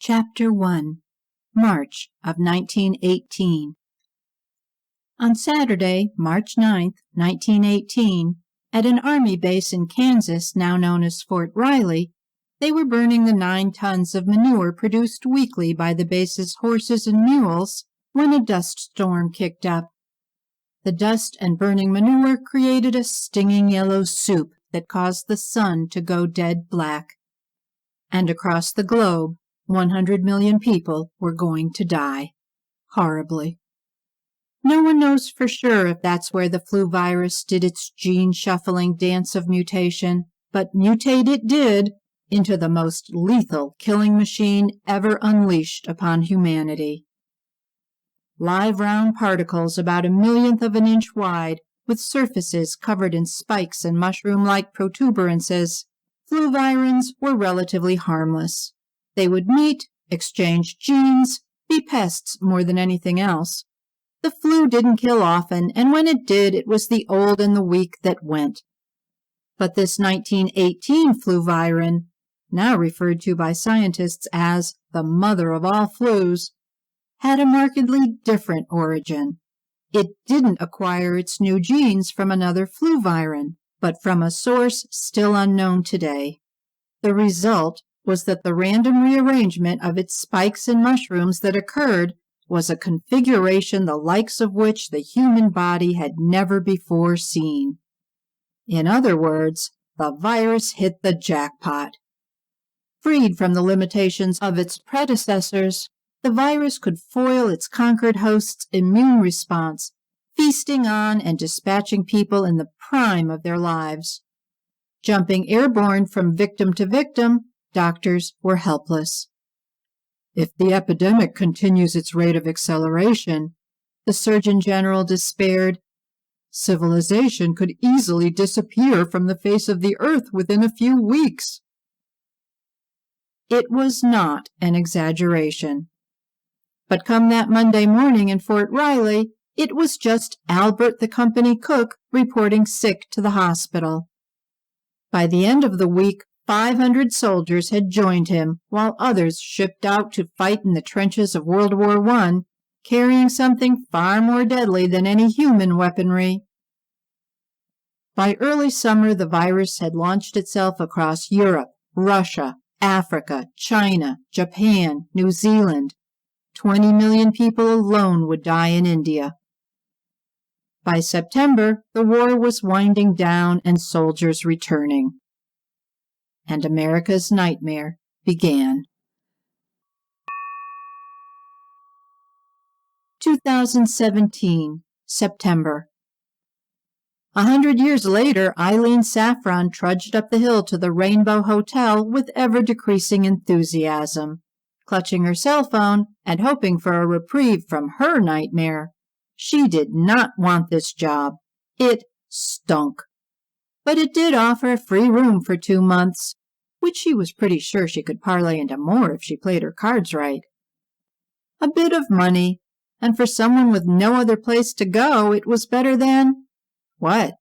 Chapter 1 March of 1918 On Saturday, March 9, 1918, at an Army base in Kansas now known as Fort Riley, they were burning the 9 tons of manure produced weekly by the base's horses and mules when a dust storm kicked up. The dust and burning manure created a stinging yellow soup that caused the sun to go dead black. And across the globe, 100 million people were going to die. Horribly. No one knows for sure if that's where the flu virus did its gene-shuffling dance of mutation, but mutate it did into the most lethal killing machine ever unleashed upon humanity. Live round particles about 1/1,000,000th of an inch wide, with surfaces covered in spikes and mushroom-like protuberances, flu virins were relatively harmless. They would meet, exchange genes, be pests more than anything else. The flu didn't kill often, and when it did, it was the old and the weak that went. But this 1918 flu virin, now referred to by scientists as the mother of all flus, had a markedly different origin. It didn't acquire its new genes from another flu virin, but from a source still unknown today. The result was that the random rearrangement of its spikes and mushrooms that occurred was a configuration the likes of which the human body had never before seen. In other words, the virus hit the jackpot. Freed from the limitations of its predecessors, the virus could foil its conquered host's immune response, feasting on and dispatching people in the prime of their lives. Jumping airborne from victim to victim, doctors were helpless. If the epidemic continues its rate of acceleration, the Surgeon General despaired, civilization could easily disappear from the face of the earth within a few weeks. It was not an exaggeration. But come that Monday morning in Fort Riley, it was just Albert the company cook reporting sick to the hospital. By the end of the week, 500 soldiers had joined him, while others shipped out to fight in the trenches of World War I, carrying something far more deadly than any human weaponry. By early summer, the virus had launched itself across Europe, Russia, Africa, China, Japan, New Zealand. 20 million people alone would die in India. By September, the war was winding down and soldiers returning. And America's nightmare began. 2017, September. 100 years later, Eileen Saffron trudged up the hill to the Rainbow Hotel with ever-decreasing enthusiasm, clutching her cell phone and hoping for a reprieve from her nightmare. She did not want this job. It stunk. But it did offer free room for 2 months, which she was pretty sure she could parlay into more if she played her cards right. A bit of money, and for someone with no other place to go, it was better than what?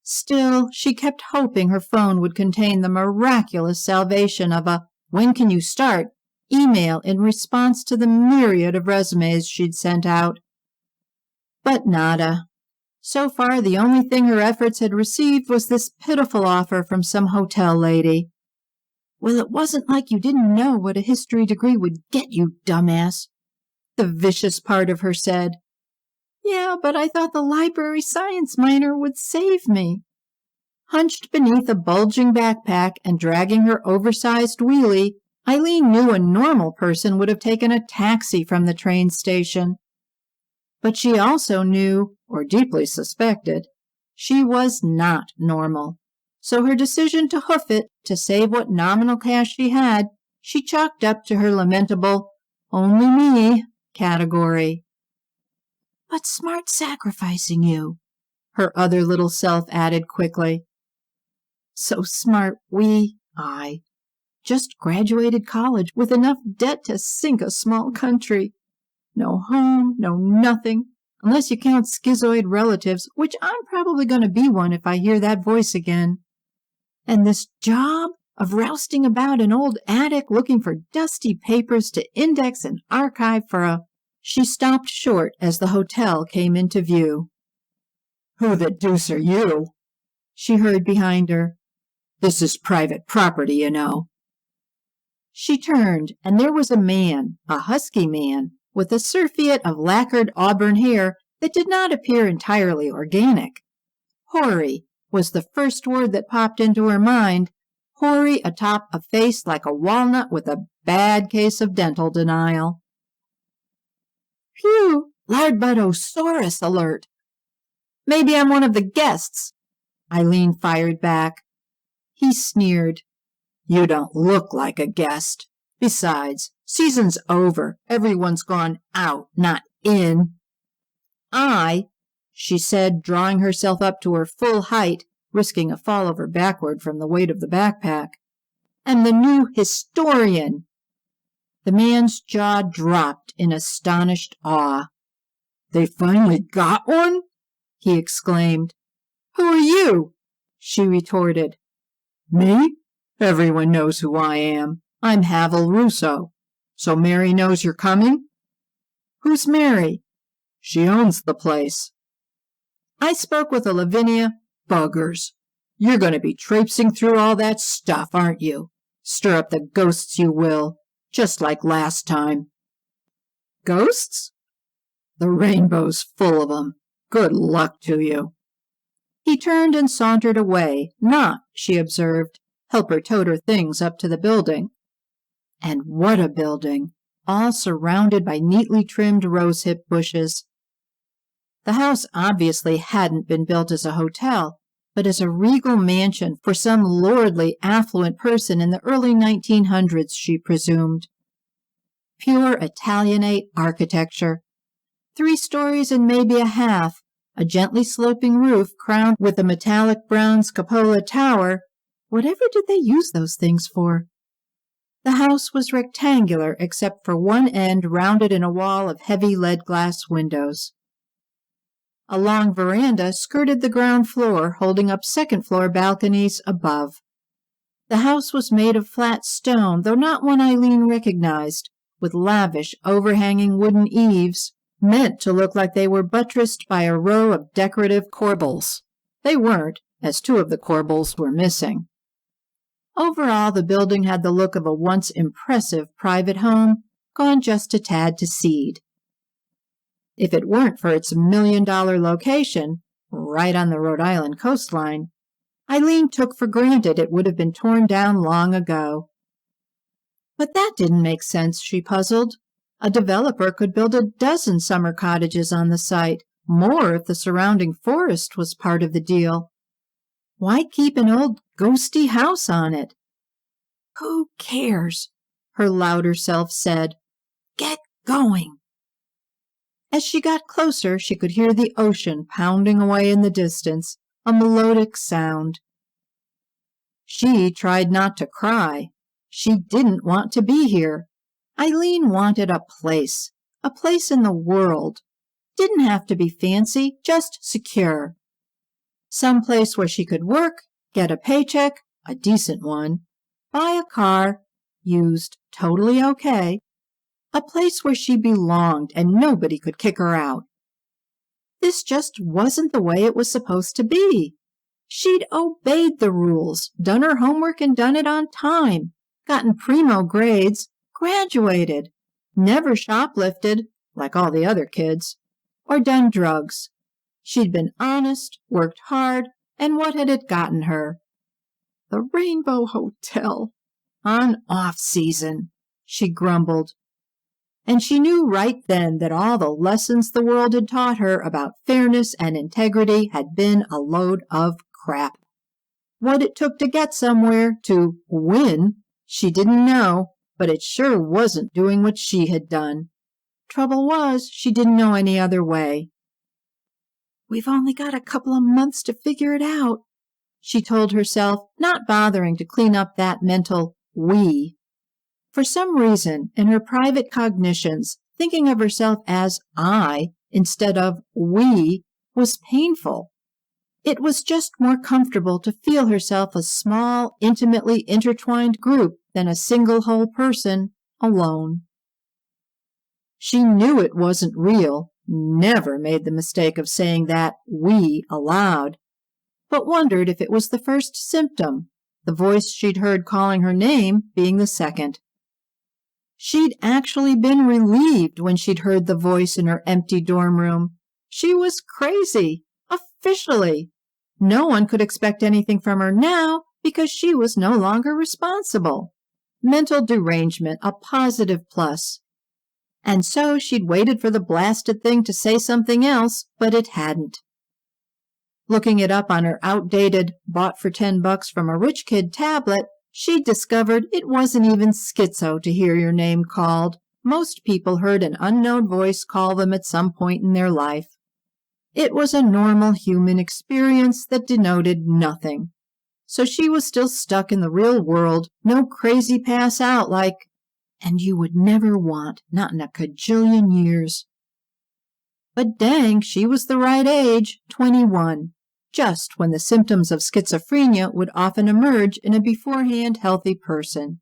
Still, she kept hoping her phone would contain the miraculous salvation of a "when can you start" email in response to the myriad of resumes she'd sent out. But nada. So far, the only thing her efforts had received was this pitiful offer from some hotel lady. "Well, it wasn't like you didn't know what a history degree would get you, dumbass," the vicious part of her said. "Yeah, but I thought the library science minor would save me." Hunched beneath a bulging backpack and dragging her oversized wheelie, Eileen knew a normal person would have taken a taxi from the train station. But she also knew, or deeply suspected, she was not normal. So her decision to hoof it, to save what nominal cash she had, she chalked up to her lamentable "only me" category. "But smart sacrificing you," her other little self added quickly. So smart I just graduated college with enough debt to sink a small country. No home, no nothing, unless you count schizoid relatives, which I'm probably going to be one if I hear that voice again. And this job, of rousting about an old attic looking for dusty papers to index and archive for a... She stopped short as the hotel came into view. "Who the deuce are you?" she heard behind her. "This is private property, you know." She turned, and there was a man, a husky man, with a surfeit of lacquered auburn hair that did not appear entirely organic. Hoary was the first word that popped into her mind, hoary atop a face like a walnut with a bad case of dental denial. "Phew, Lardbutosaurus alert! Maybe I'm one of the guests," Eileen fired back. He sneered. "You don't look like a guest. Besides, season's over. Everyone's gone out, not in." She said, drawing herself up to her full height, risking a fall over backward from the weight of the backpack. "Am the new historian." The man's jaw dropped in astonished awe. "They finally got one?" he exclaimed. "Who are you?" she retorted. "Me? Everyone knows who I am. I'm Havel Russo. So Mary knows you're coming?" "Who's Mary?" "She owns the place." "I spoke with a Lavinia." "Buggers. You're going to be traipsing through all that stuff, aren't you? Stir up the ghosts you will, just like last time." "Ghosts?" "The rainbow's full of 'em. Good luck to you." He turned and sauntered away, not, she observed, help her tote her things up to the building. And what a building! All surrounded by neatly trimmed rosehip bushes. The house obviously hadn't been built as a hotel, but as a regal mansion for some lordly, affluent person in the early 1900s, she presumed. Pure Italianate architecture. 3 stories and maybe a half, a gently sloping roof crowned with a metallic brown cupola tower. Whatever did they use those things for? The house was rectangular except for one end rounded in a wall of heavy lead glass windows. A long veranda skirted the ground floor, holding up second-floor balconies above. The house was made of flat stone, though not one Eileen recognized, with lavish, overhanging wooden eaves, meant to look like they were buttressed by a row of decorative corbels. They weren't, as 2 of the corbels were missing. Overall, the building had the look of a once impressive private home, gone just a tad to seed. If it weren't for its $1-million location, right on the Rhode Island coastline, Eileen took for granted it would have been torn down long ago. But that didn't make sense, she puzzled. A developer could build a dozen summer cottages on the site, more if the surrounding forest was part of the deal. Why keep an old ghosty house on it? "Who cares?" her louder self said. "Get going." As she got closer, she could hear the ocean pounding away in the distance, a melodic sound. She tried not to cry. She didn't want to be here. Eileen wanted a place in the world. Didn't have to be fancy, just secure. Some place where she could work, get a paycheck, a decent one, buy a car, used, totally okay. A place where she belonged and nobody could kick her out. This just wasn't the way it was supposed to be. She'd obeyed the rules, done her homework and done it on time, gotten primo grades, graduated, never shoplifted, like all the other kids, or done drugs. She'd been honest, worked hard, and what had it gotten her? The Rainbow Hotel. On off-season, she grumbled. And she knew right then that all the lessons the world had taught her about fairness and integrity had been a load of crap. What it took to get somewhere, to win, she didn't know, but it sure wasn't doing what she had done. Trouble was, she didn't know any other way. "We've only got a couple of months to figure it out," she told herself, not bothering to clean up that mental "we." For some reason, in her private cognitions, thinking of herself as I instead of we was painful. It was just more comfortable to feel herself a small, intimately intertwined group than a single whole person, alone. She knew it wasn't real, never made the mistake of saying that "we" aloud, but wondered if it was the first symptom, the voice she'd heard calling her name being the second. She'd actually been relieved when she'd heard the voice in her empty dorm room. She was crazy, officially. No one could expect anything from her now because she was no longer responsible. Mental derangement, a positive plus. And so she'd waited for the blasted thing to say something else, but it hadn't. Looking it up on her outdated, bought for $10 from a rich kid tablet, she discovered it wasn't even schizo to hear your name called. Most people heard an unknown voice call them at some point in their life. It was a normal human experience that denoted nothing. So she was still stuck in the real world, no crazy pass out like, and you would never want, not in a cajillion years. But dang, she was the right age, 21. Just when the symptoms of schizophrenia would often emerge in a beforehand healthy person.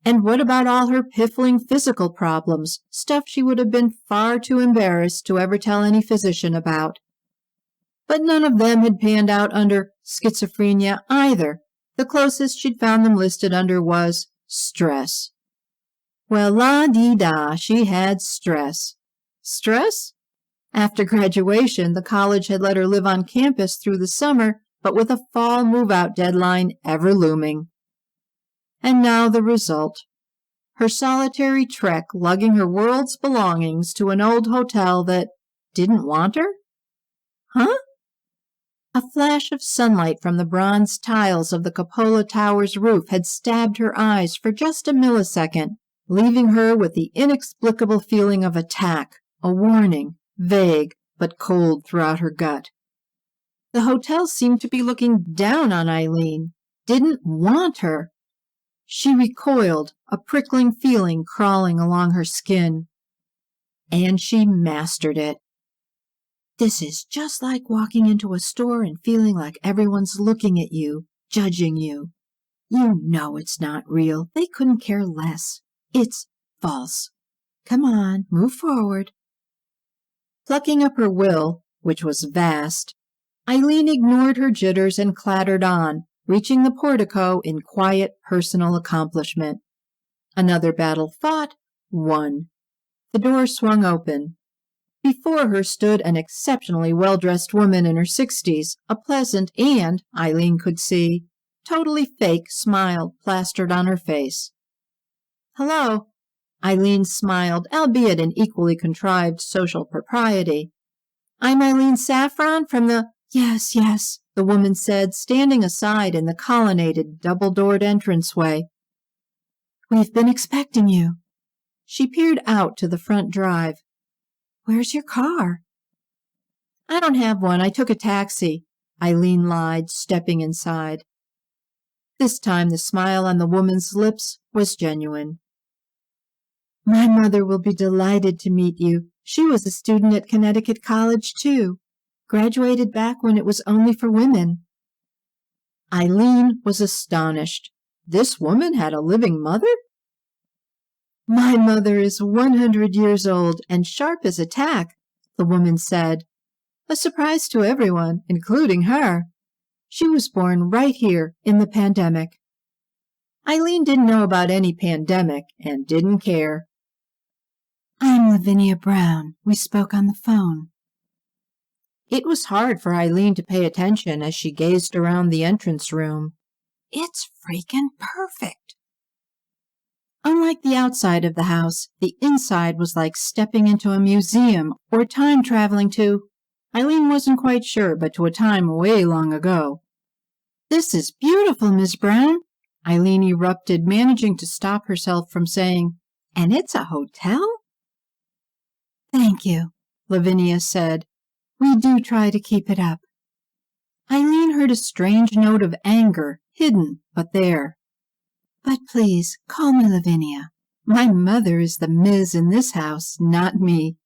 And what about all her piffling physical problems, stuff she would have been far too embarrassed to ever tell any physician about? But none of them had panned out under schizophrenia either. The closest she'd found them listed under was stress. Well, la-dee-da, she had stress. Stress? After graduation, the college had let her live on campus through the summer, but with a fall move-out deadline ever looming. And now the result. Her solitary trek lugging her world's belongings to an old hotel that didn't want her? Huh? A flash of sunlight from the bronze tiles of the cupola tower's roof had stabbed her eyes for just a millisecond, leaving her with the inexplicable feeling of attack, a warning. Vague, but cold throughout her gut. The hotel seemed to be looking down on Eileen, didn't want her. She recoiled, a prickling feeling crawling along her skin. And she mastered it. This is just like walking into a store and feeling like everyone's looking at you, judging you. You know it's not real. They couldn't care less. It's false. Come on, move forward. Plucking up her will, which was vast, Eileen ignored her jitters and clattered on, reaching the portico in quiet personal accomplishment. Another battle fought, won. The door swung open. Before her stood an exceptionally well-dressed woman in her 60s, a pleasant and, Eileen could see, totally fake smile plastered on her face. Hello. Eileen smiled, albeit in equally contrived social propriety. I'm Eileen Saffron from the— Yes, the woman said, standing aside in the colonnaded, double-doored entranceway. We've been expecting you. She peered out to the front drive. Where's your car? I don't have one. I took a taxi, Eileen lied, stepping inside. This time the smile on the woman's lips was genuine. My mother will be delighted to meet you. She was a student at Connecticut College, too. Graduated back when it was only for women. Eileen was astonished. This woman had a living mother? My mother is 100 years old and sharp as a tack, the woman said. A surprise to everyone, including her. She was born right here in the pandemic. Eileen didn't know about any pandemic and didn't care. I'm Lavinia Brown. We spoke on the phone. It was hard for Eileen to pay attention as she gazed around the entrance room. It's freaking perfect. Unlike the outside of the house, the inside was like stepping into a museum or time traveling to, Eileen wasn't quite sure, but to a time way long ago. This is beautiful, Miss Brown, Eileen erupted, managing to stop herself from saying, and it's a hotel? Thank you, Lavinia said. We do try to keep it up. Eileen heard a strange note of anger, hidden, but there. But please, call me Lavinia. My mother is the Ms. in this house, not me.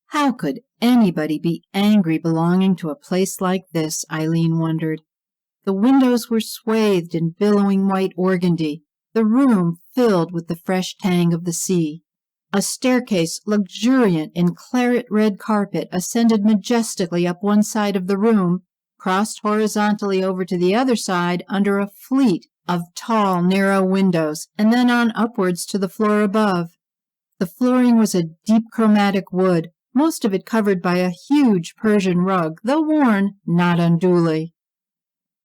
How could anybody be angry belonging to a place like this, Eileen wondered. The windows were swathed in billowing white organdy, the room filled with the fresh tang of the sea. A staircase luxuriant in claret-red carpet ascended majestically up one side of the room, crossed horizontally over to the other side under a fleet of tall, narrow windows, and then on upwards to the floor above. The flooring was a deep chromatic wood, most of it covered by a huge Persian rug, though worn not unduly.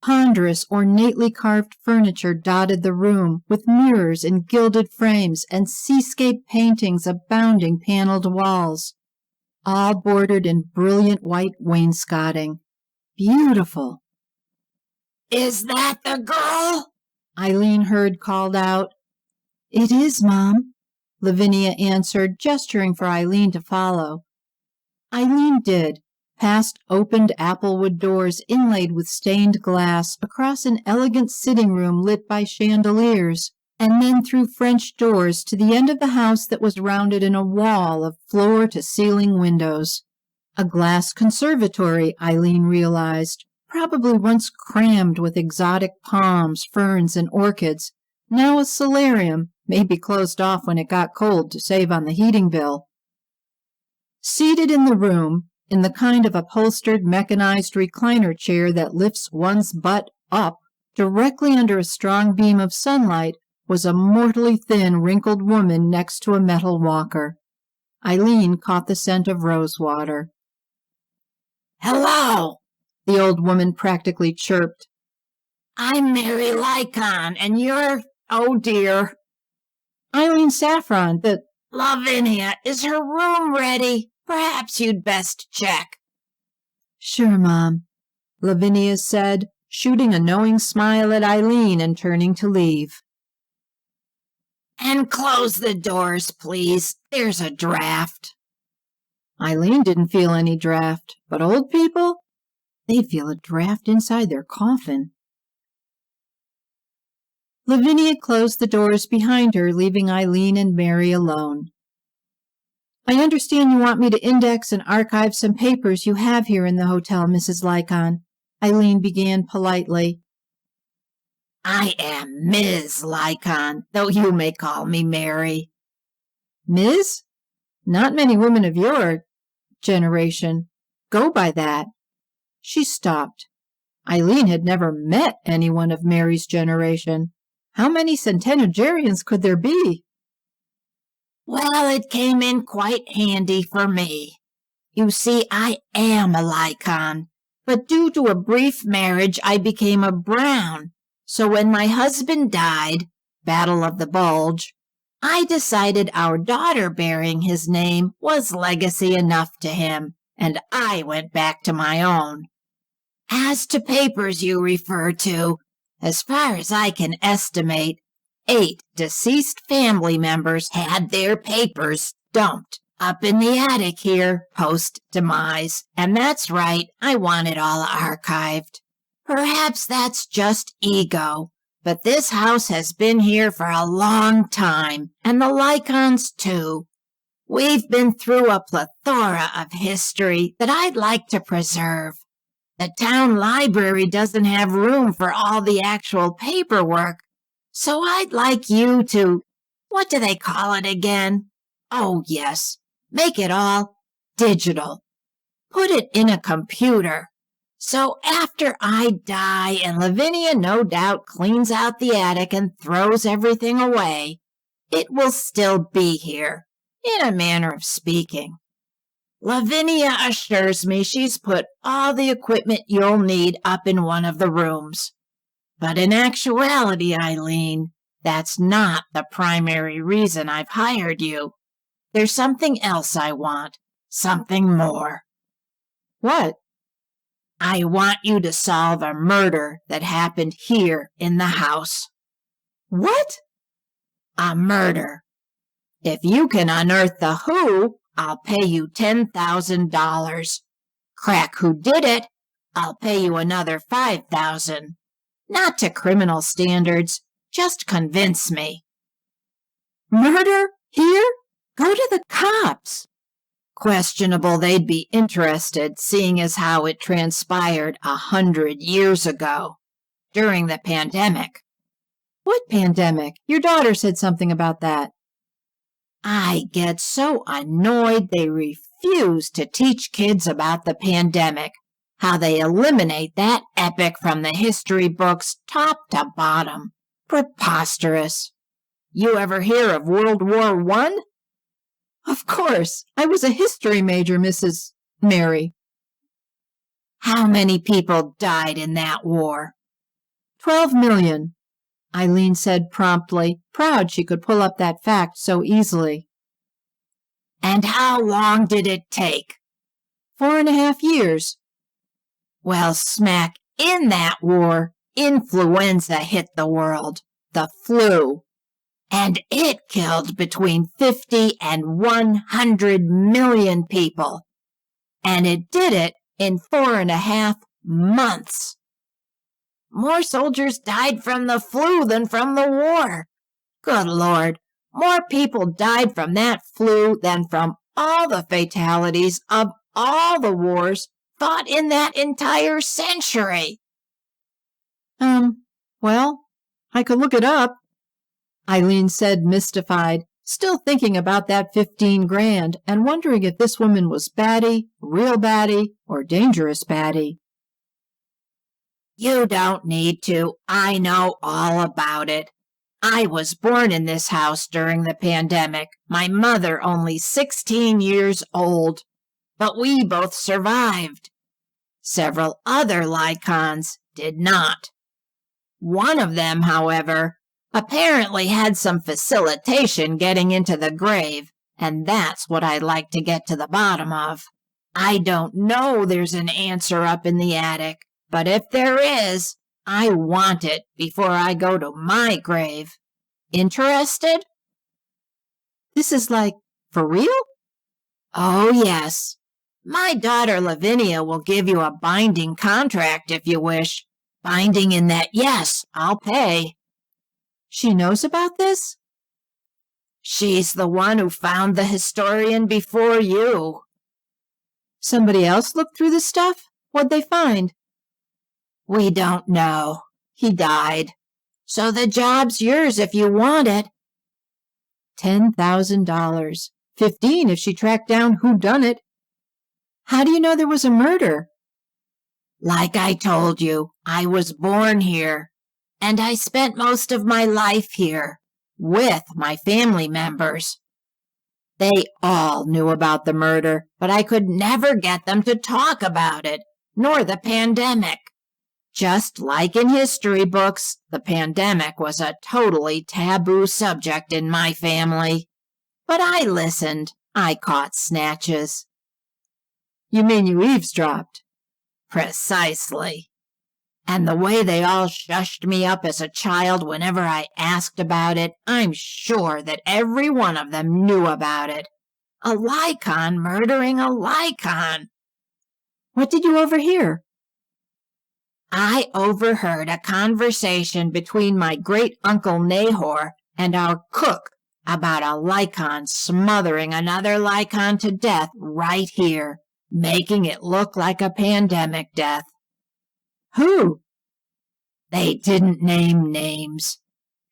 Ponderous, ornately carved furniture dotted the room, with mirrors in gilded frames and seascape paintings abounding paneled walls, all bordered in brilliant white wainscoting. Beautiful. "Is that the girl?" Eileen heard called out. "It is, Mom," Lavinia answered, gesturing for Eileen to follow. Eileen did, past opened applewood doors inlaid with stained glass, across an elegant sitting room lit by chandeliers, and then through French doors to the end of the house that was rounded in a wall of floor-to-ceiling windows. A glass conservatory, Eileen realized, probably once crammed with exotic palms, ferns, and orchids, now a solarium, maybe closed off when it got cold to save on the heating bill. Seated in the room, in the kind of upholstered mechanized recliner chair that lifts one's butt up, directly under a strong beam of sunlight, was a mortally thin, wrinkled woman next to a metal walker. Eileen caught the scent of rosewater. "Hello," the old woman practically chirped. "I'm Mary Lycon, and you're, oh dear." "Eileen Saffron, the—" "Lavinia, is her room ready? Perhaps you'd best check." "Sure, Mom," Lavinia said, shooting a knowing smile at Eileen and turning to leave. "And close the doors, please. There's a draft." Eileen didn't feel any draft, but old people? They'd feel a draft inside their coffin. Lavinia closed the doors behind her, leaving Eileen and Mary alone. "I understand you want me to index and archive some papers you have here in the hotel, Mrs. Lycon," Eileen began politely. "I am Ms. Lycon, though you may call me Mary." "Ms.? Not many women of your generation go by that." She stopped. Eileen had never met anyone of Mary's generation. How many centenarians could there be? "Well, it came in quite handy for me. You see, I am a Lycon, but due to a brief marriage, I became a Brown. So when my husband died, Battle of the Bulge, I decided our daughter bearing his name was legacy enough to him, and I went back to my own. As to papers you refer to, as far as I can estimate, 8 deceased family members had their papers dumped up in the attic here post-demise. And that's right, I want it all archived. Perhaps that's just ego, but this house has been here for a long time, and the Lycons too. We've been through a plethora of history that I'd like to preserve. The town library doesn't have room for all the actual paperwork, so I'd like you to, what do they call it again? Oh, yes, make it all digital. Put it in a computer. So after I die and Lavinia no doubt cleans out the attic and throws everything away, it will still be here, in a manner of speaking. Lavinia assures me she's put all the equipment you'll need up in one of the rooms. But in actuality, Eileen, that's not the primary reason I've hired you. There's something else I want, something more." "What?" "I want you to solve a murder that happened here in the house." "What?" "A murder. If you can unearth the who, I'll pay you $10,000. Crack who did it, I'll pay you another $5,000. Not to criminal standards, just convince me." "Murder? Here? Go to the cops." Questionable they'd be interested, seeing as how it transpired 100 years ago, during the pandemic. What pandemic? Your daughter said something about that. I get so annoyed they refuse to teach kids about the pandemic, how they eliminate that epic from the history books top to bottom. Preposterous. You ever hear of World War I? Of course. I was a history major, Mrs. Mary. How many people died in that war? 12 million. Eileen said promptly, proud she could pull up that fact so easily. And how long did it take? 4.5 years. Well, smack in that war, influenza hit the world, the flu, and it killed between 50 and 100 million people. And it did it in 4.5 months. More soldiers died from the flu than from the war. Good Lord, more people died from that flu than from all the fatalities of all the wars fought in that entire century. Well, I could look it up, Eileen said, mystified, still thinking about that 15 grand and wondering if this woman was batty, real batty, or dangerous batty. You don't need to. I know all about it. I was born in this house during the pandemic, my mother only 16 years old, but we both survived. Several other Lycons did not. One of them, however, apparently had some facilitation getting into the grave, and that's what I'd like to get to the bottom of. I don't know there's an answer up in the attic, but if there is, I want it before I go to my grave. Interested? This is like, for real? Oh, yes. My daughter Lavinia will give you a binding contract if you wish. Binding in that, yes, I'll pay. She knows about this? She's the one who found the historian before you. Somebody else looked through the stuff? What'd they find? We don't know. He died. So the job's yours if you want it. $10,000. 15 if she tracked down who done it. How do you know there was a murder? Like I told you, I was born here, and I spent most of my life here, with my family members. They all knew about the murder, but I could never get them to talk about it, nor the pandemic. Just like in history books, the pandemic was a totally taboo subject in my family. But I listened. I caught snatches. You mean you eavesdropped? Precisely. And the way they all shushed me up as a child whenever I asked about it, I'm sure that every one of them knew about it. A Lycon murdering a Lycon. What did you overhear? I overheard a conversation between my great-uncle Nahor and our cook about a Lycon smothering another Lycon to death right here, making it look like a pandemic death. Who? They didn't name names.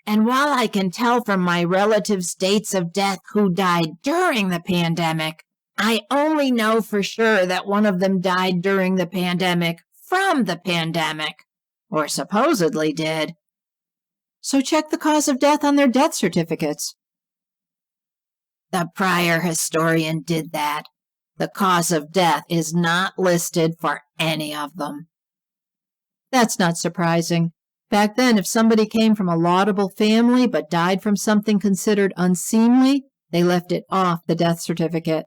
And while I can tell from my relatives' dates of death who died during the pandemic, I only know for sure that one of them died during the pandemic from the pandemic, or supposedly did. So check the cause of death on their death certificates. The prior historian did that. The cause of death is not listed for any of them. That's not surprising. Back then, if somebody came from a laudable family but died from something considered unseemly, they left it off the death certificate.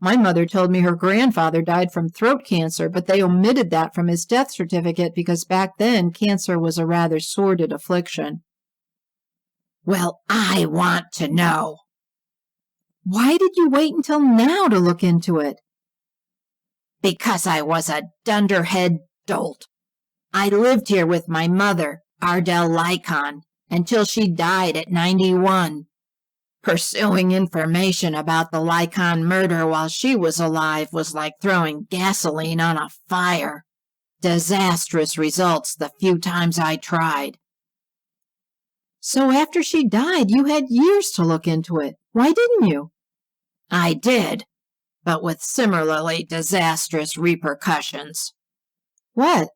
My mother told me her grandfather died from throat cancer, but they omitted that from his death certificate because back then cancer was a rather sordid affliction. Well, I want to know. Why did you wait until now to look into it? Because I was a dunderhead dolt. I lived here with my mother, Ardell Lycon, until she died at 91. Pursuing information about the Lycon murder while she was alive was like throwing gasoline on a fire. Disastrous results the few times I tried. So after she died, you had years to look into it. Why didn't you? I did, but with similarly disastrous repercussions. What?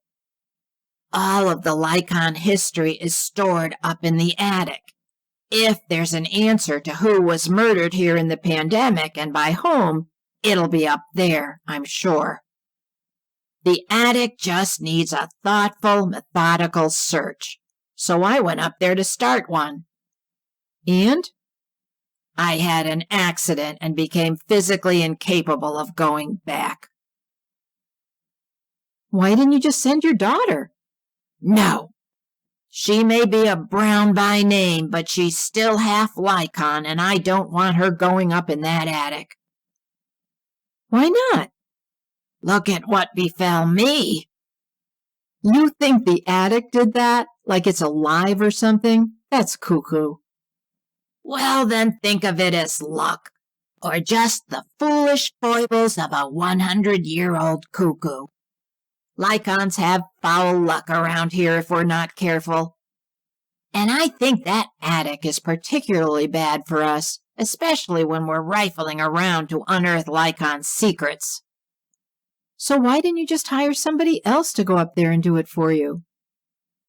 All of the Lycon history is stored up in the attic. If there's an answer to who was murdered here in the pandemic and by whom, it'll be up there, I'm sure. The attic just needs a thoughtful, methodical search. So I went up there to start one. And? I had an accident and became physically incapable of going back. Why didn't you just send your daughter? No. She may be a Brown by name, but she's still half Lycon, and I don't want her going up in that attic. Why not? Look at what befell me. You think the attic did that? Like it's alive or something? That's cuckoo. Well, then think of it as luck, or just the foolish foibles of a 100-year-old cuckoo. Lycons have foul luck around here if we're not careful. And I think that attic is particularly bad for us, especially when we're rifling around to unearth Lycon's secrets. So why didn't you just hire somebody else to go up there and do it for you?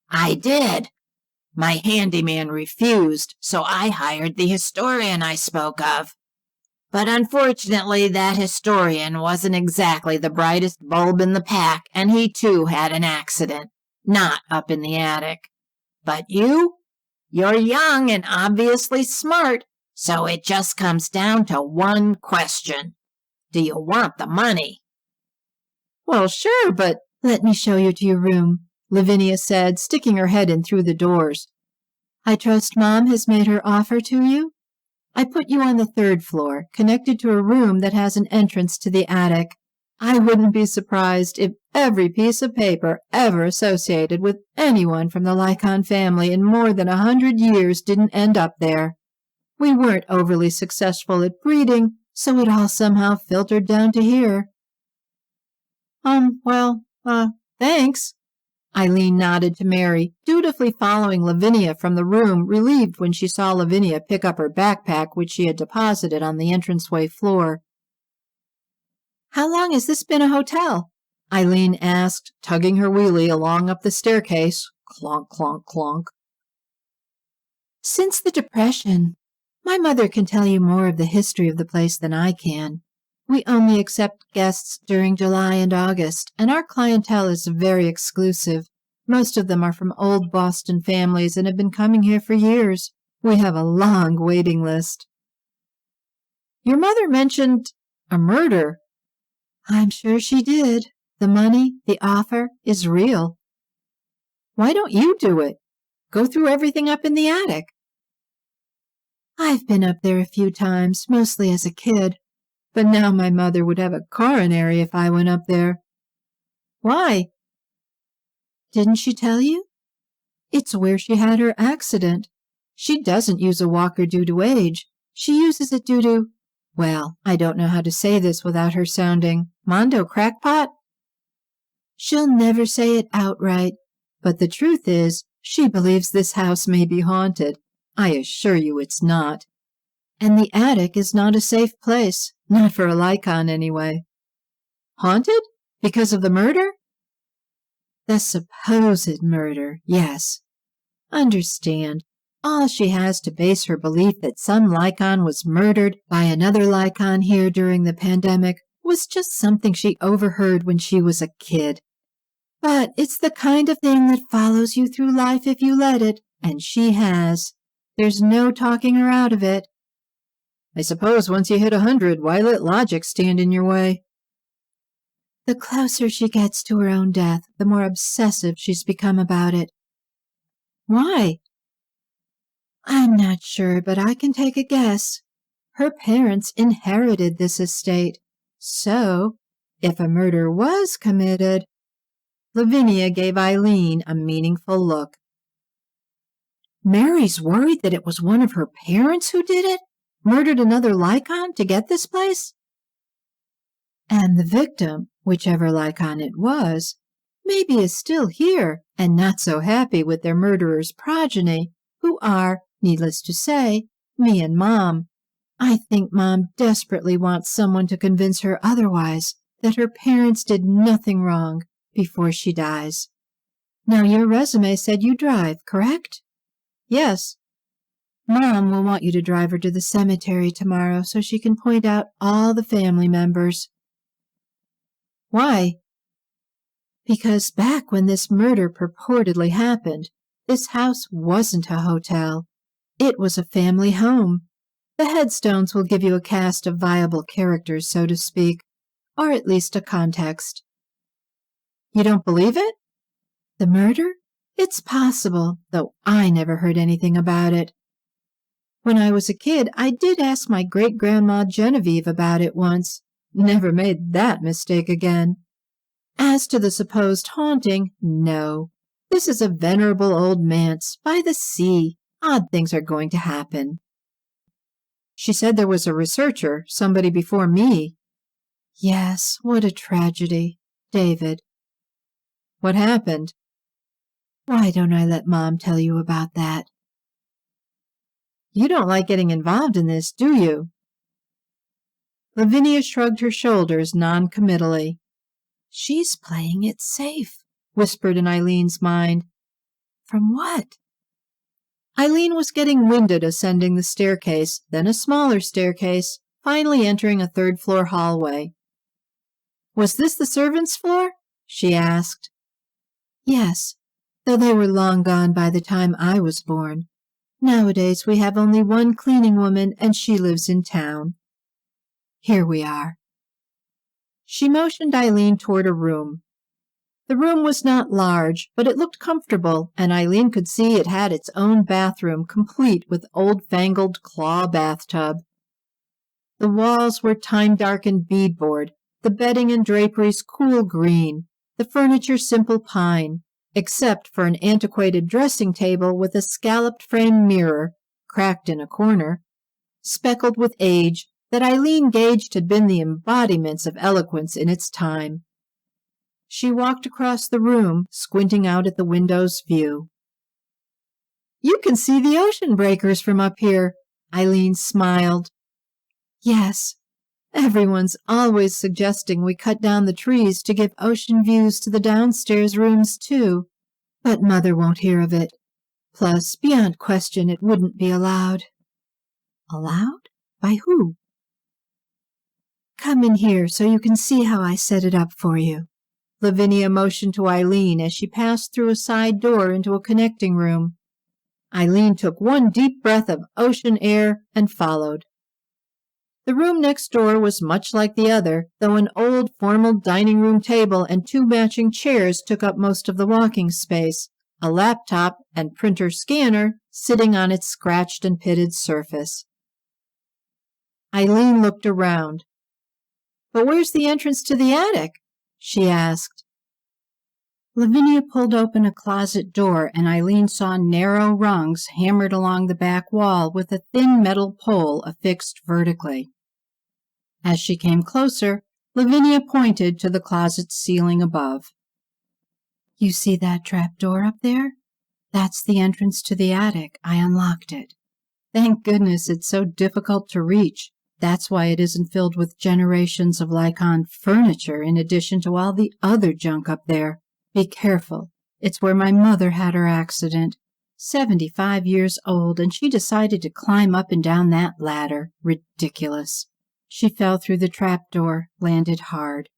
I did. My handyman refused, so I hired the historian I spoke of. But unfortunately, that historian wasn't exactly the brightest bulb in the pack, and he too had an accident, not up in the attic. But you're young and obviously smart, so it just comes down to one question. Do you want the money? Well, sure, but let me show you to your room, Lavinia said, sticking her head in through the doors. I trust Mom has made her offer to you? I put you on the 3rd floor, connected to a room that has an entrance to the attic. I wouldn't be surprised if every piece of paper ever associated with anyone from the Lycon family in more than 100 years didn't end up there. We weren't overly successful at breeding, so it all somehow filtered down to here. Thanks. Eileen nodded to Mary, dutifully following Lavinia from the room, relieved when she saw Lavinia pick up her backpack, which she had deposited on the entranceway floor. How long has this been a hotel? Eileen asked, tugging her wheelie along up the staircase. Clonk, clonk, clonk. Since the Depression. My mother can tell you more of the history of the place than I can. We only accept guests during July and August, and our clientele is very exclusive. Most of them are from old Boston families and have been coming here for years. We have a long waiting list. Your mother mentioned a murder. I'm sure she did. The money, the offer, is real. Why don't you do it? Go through everything up in the attic. I've been up there a few times, mostly as a kid. But now my mother would have a coronary if I went up there. Why? Didn't she tell you? It's where she had her accident. She doesn't use a walker due to age. She uses it due to, well, I don't know how to say this without her sounding Mondo crackpot. She'll never say it outright, but the truth is, she believes this house may be haunted. I assure you it's not. And the attic is not a safe place. Not for a Lycon, anyway. Haunted? Because of the murder? The supposed murder, yes. Understand, all she has to base her belief that some Lycon was murdered by another Lycon here during the pandemic was just something she overheard when she was a kid. But it's the kind of thing that follows you through life if you let it, and she has. There's no talking her out of it. I suppose once you hit 100, why let logic stand in your way? The closer she gets to her own death, the more obsessive she's become about it. Why? I'm not sure, but I can take a guess. Her parents inherited this estate. So, if a murder was committed... Lavinia gave Eileen a meaningful look. Mary's worried that it was one of her parents who did it? Murdered another Lycon to get this place? And the victim, whichever Lycon it was, maybe is still here and not so happy with their murderer's progeny, who are, needless to say, me and Mom. I think Mom desperately wants someone to convince her otherwise, that her parents did nothing wrong before she dies. Now, your resume said you drive, correct? Yes. Mom will want you to drive her to the cemetery tomorrow so she can point out all the family members. Why? Because back when this murder purportedly happened, this house wasn't a hotel. It was a family home. The headstones will give you a cast of viable characters, so to speak, or at least a context. You don't believe it? The murder? It's possible, though I never heard anything about it. When I was a kid, I did ask my great-grandma Genevieve about it once. Never made that mistake again. As to the supposed haunting, no. This is a venerable old manse by the sea. Odd things are going to happen. She said there was a researcher, somebody before me. Yes, what a tragedy. David. What happened? Why don't I let Mom tell you about that? You don't like getting involved in this, do you? Lavinia shrugged her shoulders non-committally. She's playing it safe, whispered in Eileen's mind. From what? Eileen was getting winded ascending the staircase, then a smaller staircase, finally entering a third-floor hallway. Was this the servants' floor? She asked. Yes, though they were long gone by the time I was born. Nowadays we have only one cleaning woman, and she lives in town. Here we are. She motioned Eileen toward a room. The room was not large, but it looked comfortable, and Eileen could see it had its own bathroom, complete with old-fangled claw bathtub. The walls were time-darkened beadboard, the bedding and draperies cool green, the furniture simple pine, except for an antiquated dressing table with a scalloped frame mirror, cracked in a corner, speckled with age, that Eileen gauged had been the embodiments of eloquence in its time. She walked across the room, squinting out at the window's view. You can see the ocean breakers from up here, Eileen smiled. Yes, everyone's always suggesting we cut down the trees to give ocean views to the downstairs rooms, too, but Mother won't hear of it. Plus, beyond question, it wouldn't be allowed. Allowed? By who? Come in here so you can see how I set it up for you. Lavinia motioned to Eileen as she passed through a side door into a connecting room. Eileen took one deep breath of ocean air and followed. The room next door was much like the other, though an old formal dining room table and two matching chairs took up most of the walking space, a laptop and printer scanner sitting on its scratched and pitted surface. Eileen looked around. But where's the entrance to the attic? She asked. Lavinia pulled open a closet door, and Eileen saw narrow rungs hammered along the back wall with a thin metal pole affixed vertically. As she came closer, Lavinia pointed to the closet's ceiling above. You see that trap door up there? That's the entrance to the attic. I unlocked it. Thank goodness it's so difficult to reach. That's why it isn't filled with generations of Lycon furniture in addition to all the other junk up there. Be careful. It's where my mother had her accident. 75 years old, and she decided to climb up and down that ladder. Ridiculous. She fell through the trapdoor, landed hard.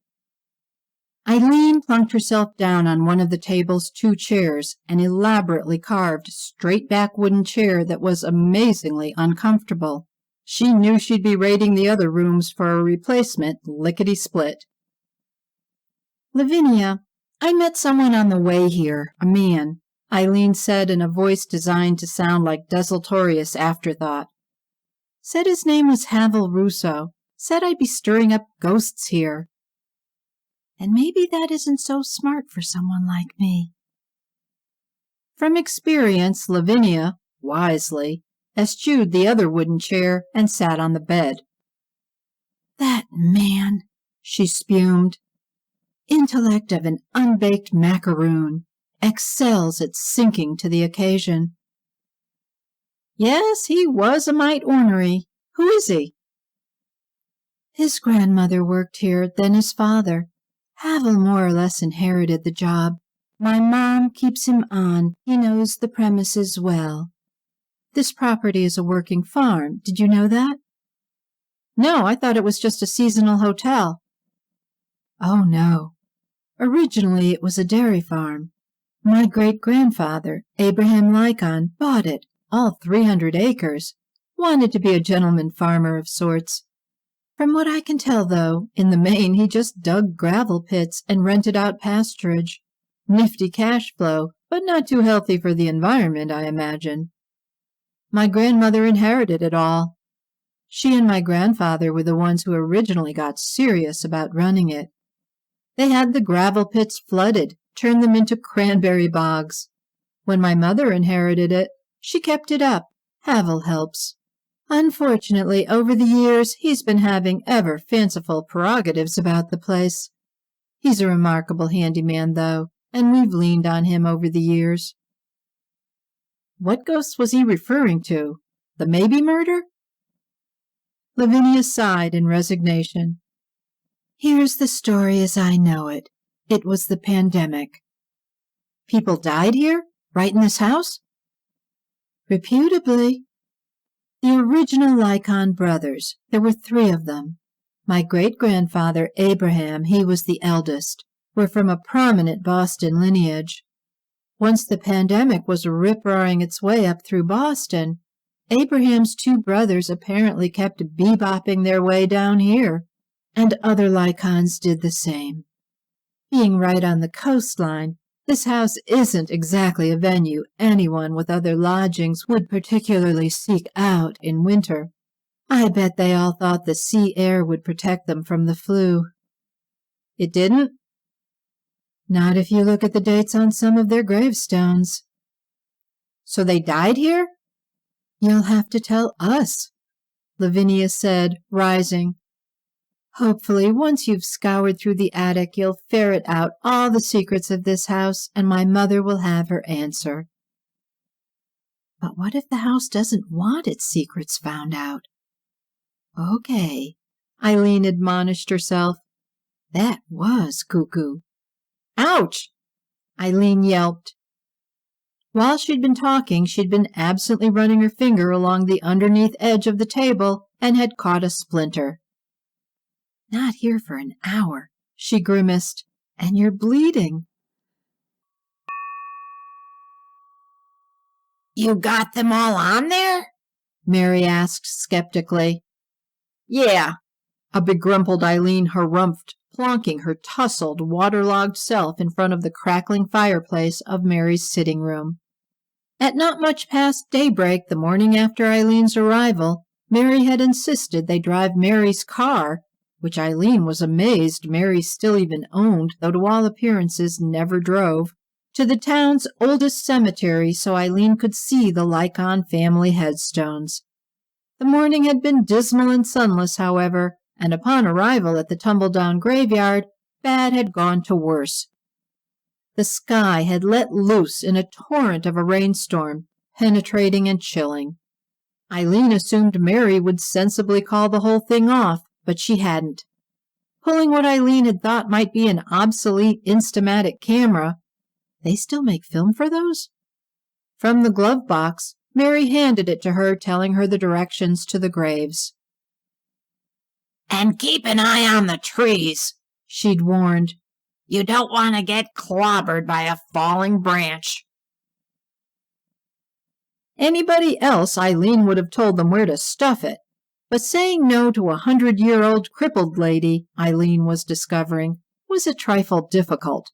Eileen plunked herself down on one of the table's two chairs, an elaborately carved, straight-back wooden chair that was amazingly uncomfortable. She knew she'd be raiding the other rooms for a replacement, lickety-split. Lavinia, I met someone on the way here, a man, Eileen said in a voice designed to sound like desultorious afterthought. Said his name was Havel Russo. Said I'd be stirring up ghosts here. And maybe that isn't so smart for someone like me. From experience, Lavinia, wisely, eschewed the other wooden chair, and sat on the bed. "That man," she spumed, "intellect of an unbaked macaroon, excels at sinking to the occasion." "Yes, he was a mite ornery. Who is he?" "His grandmother worked here, then his father. Havel more or less inherited the job. My mom keeps him on. He knows the premises well. This property is a working farm. Did you know that?" "No, I thought it was just a seasonal hotel." "Oh, no. Originally it was a dairy farm. My great-grandfather, Abraham Lycon, bought it, all 300 acres. Wanted to be a gentleman farmer of sorts. From what I can tell, though, in the main he just dug gravel pits and rented out pasturage. Nifty cash flow, but not too healthy for the environment, I imagine. My grandmother inherited it all. She and my grandfather were the ones who originally got serious about running it. They had the gravel pits flooded, turned them into cranberry bogs. When my mother inherited it, she kept it up. Havel helps. Unfortunately, over the years, he's been having ever fanciful prerogatives about the place. He's a remarkable handyman, though, and we've leaned on him over the years." "What ghost was he referring to? The Maybe murder?" Lavinia sighed in resignation. "Here's the story as I know it. It was the pandemic." "People died here? Right in this house?" "Reputably. The original Lycon brothers. There were 3 of them. My great-grandfather, Abraham, he was the eldest, were from a prominent Boston lineage. Once the pandemic was rip-roaring its way up through Boston, Abraham's 2 brothers apparently kept bebopping their way down here, and other Lycons did the same. Being right on the coastline, this house isn't exactly a venue anyone with other lodgings would particularly seek out in winter. I bet they all thought the sea air would protect them from the flu." "It didn't?" "Not if you look at the dates on some of their gravestones." "So they died here?" "You'll have to tell us," Lavinia said, rising. "Hopefully, once you've scoured through the attic, you'll ferret out all the secrets of this house, and my mother will have her answer." "But what if the house doesn't want its secrets found out?" "Okay," Eileen admonished herself. "That was cuckoo." "Ouch!" Eileen yelped. While she'd been talking, she'd been absently running her finger along the underneath edge of the table and had caught a splinter. "Not here for an hour," she grimaced, "and you're bleeding." You got them all on there? Mary asked skeptically. "Yeah," a begrumpled Eileen harumphed, plonking her tousled, waterlogged self in front of the crackling fireplace of Mary's sitting room. At not much past daybreak the morning after Eileen's arrival, Mary had insisted they drive Mary's car, which Eileen was amazed Mary still even owned, though to all appearances never drove, to the town's oldest cemetery so Eileen could see the Lycon family headstones. The morning had been dismal and sunless, however, and upon arrival at the tumble-down graveyard, bad had gone to worse. The sky had let loose in a torrent of a rainstorm, penetrating and chilling. Eileen assumed Mary would sensibly call the whole thing off, but she hadn't. Pulling what Eileen had thought might be an obsolete Instamatic camera — they still make film for those? — from the glove box, Mary handed it to her, telling her the directions to the graves. "And keep an eye on the trees," she'd warned. "You don't want to get clobbered by a falling branch." Anybody else, Eileen would have told them where to stuff it. But saying no to a 100-year-old crippled lady, Eileen was discovering, was a trifle difficult.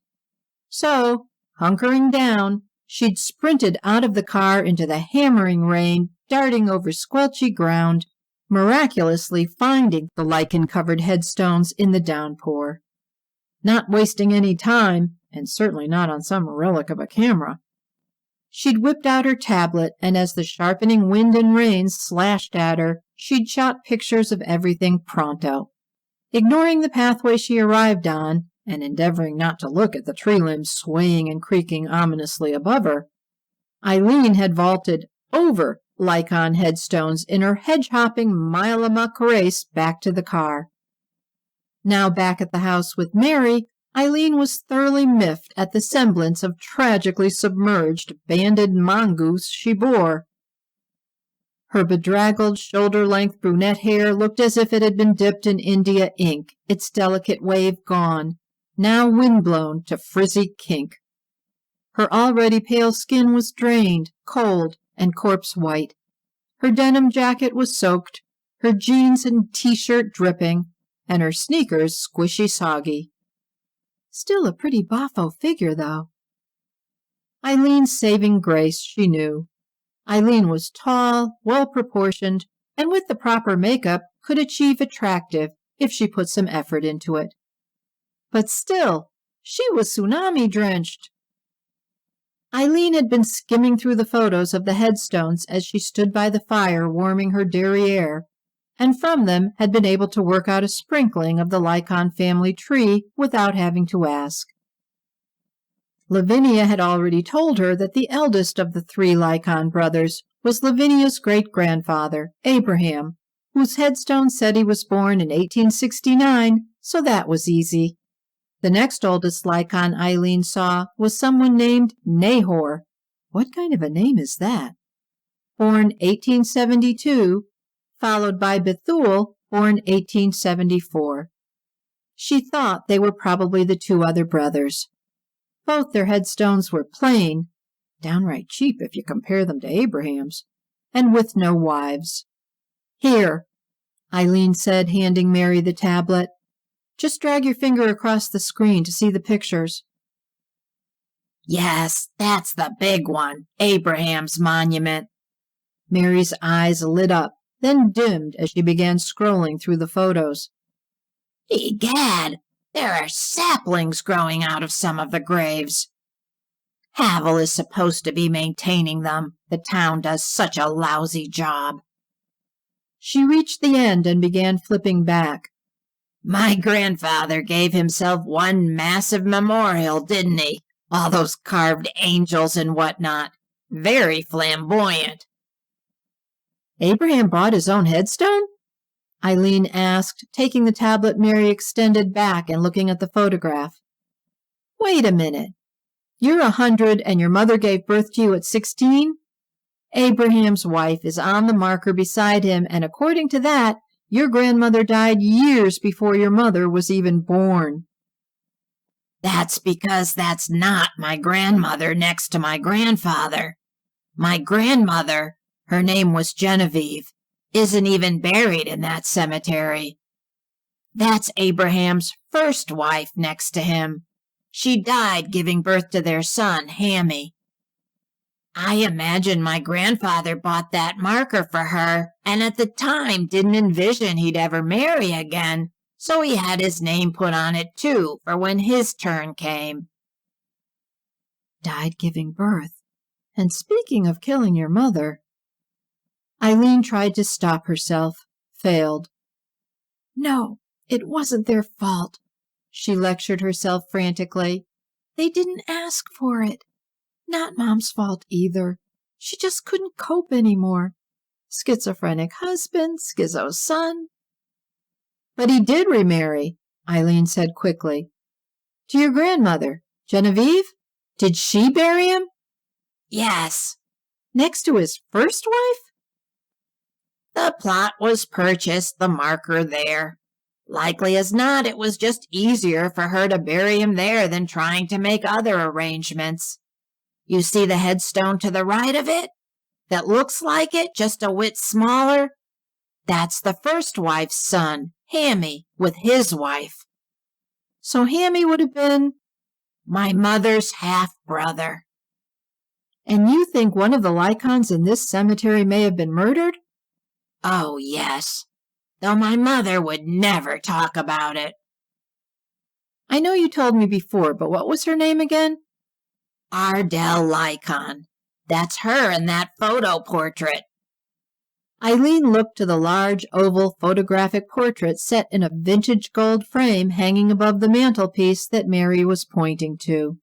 So, hunkering down, she'd sprinted out of the car into the hammering rain, darting over squelchy ground, miraculously finding the lichen-covered headstones in the downpour. Not wasting any time, and certainly not on some relic of a camera. She'd whipped out her tablet, and as the sharpening wind and rain slashed at her, she'd shot pictures of everything pronto. Ignoring the pathway she arrived on, and endeavoring not to look at the tree limbs swaying and creaking ominously above her, Eileen had vaulted over Lycon headstones in her hedge-hopping mile-a-muck race back to the car. Now back at the house with Mary, Eileen was thoroughly miffed at the semblance of tragically submerged, banded mongoose she bore. Her bedraggled, shoulder-length brunette hair looked as if it had been dipped in India ink, its delicate wave gone, now wind-blown to frizzy kink. Her already pale skin was drained, cold, and corpse-white. Her denim jacket was soaked, her jeans and t-shirt dripping, and her sneakers squishy soggy. Still a pretty boffo figure, though. Eileen's saving grace, she knew. Eileen was tall, well-proportioned, and with the proper makeup could achieve attractive if she put some effort into it. But still, she was tsunami-drenched. Eileen had been skimming through the photos of the headstones as she stood by the fire warming her derriere, and from them had been able to work out a sprinkling of the Lycon family tree without having to ask. Lavinia had already told her that the eldest of the 3 Lycon brothers was Lavinia's great-grandfather, Abraham, whose headstone said he was born in 1869, so that was easy. The next oldest Lycon Eileen saw was someone named Nahor. What kind of a name is that? Born 1872, followed by Bethuel, born 1874. She thought they were probably the 2 other brothers. Both their headstones were plain, downright cheap if you compare them to Abraham's, and with no wives. "Here," Eileen said, handing Mary the tablet. "Just drag your finger across the screen to see the pictures." "Yes, that's the big one, Abraham's monument." Mary's eyes lit up, then dimmed as she began scrolling through the photos. "Egad, there are saplings growing out of some of the graves. Havel is supposed to be maintaining them. The town does such a lousy job." She reached the end and began flipping back. "My grandfather gave himself one massive memorial, didn't he? All those carved angels and whatnot. Very flamboyant." "Abraham bought his own headstone?" Eileen asked, taking the tablet Mary extended back and looking at the photograph. "Wait a minute. You're 100 and your mother gave birth to you at 16? Abraham's wife is on the marker beside him, and according to that, your grandmother died years before your mother was even born." "That's because that's not my grandmother next to my grandfather. My grandmother, her name was Genevieve, isn't even buried in that cemetery. That's Abraham's first wife next to him. She died giving birth to their son, Hammy. I imagine my grandfather bought that marker for her, and at the time didn't envision he'd ever marry again, so he had his name put on it too for when his turn came." Died giving birth. And speaking of killing your mother, Eileen tried to stop herself, failed. "No, it wasn't their fault," she lectured herself frantically. "They didn't ask for it. Not Mom's fault either. She just couldn't cope anymore. Schizophrenic husband, schizo son." "But he did remarry," Eileen said quickly. "To your grandmother, Genevieve? Did she bury him?" "Yes." "Next to his first wife?" "The plot was purchased, the marker there. Likely as not, it was just easier for her to bury him there than trying to make other arrangements. You see the headstone to the right of it? That looks like it, just a whit smaller? That's the first wife's son, Hammy, with his wife." "So Hammy would have been—" "My mother's half-brother." "And you think one of the Lycons in this cemetery may have been murdered?" "Oh, yes. Though my mother would never talk about it." "I know you told me before, but what was her name again?" "Ardell Lycon. That's her in that photo portrait. Eileen looked to the large, oval photographic portrait set in a vintage gold frame hanging above the mantelpiece that Mary was pointing to.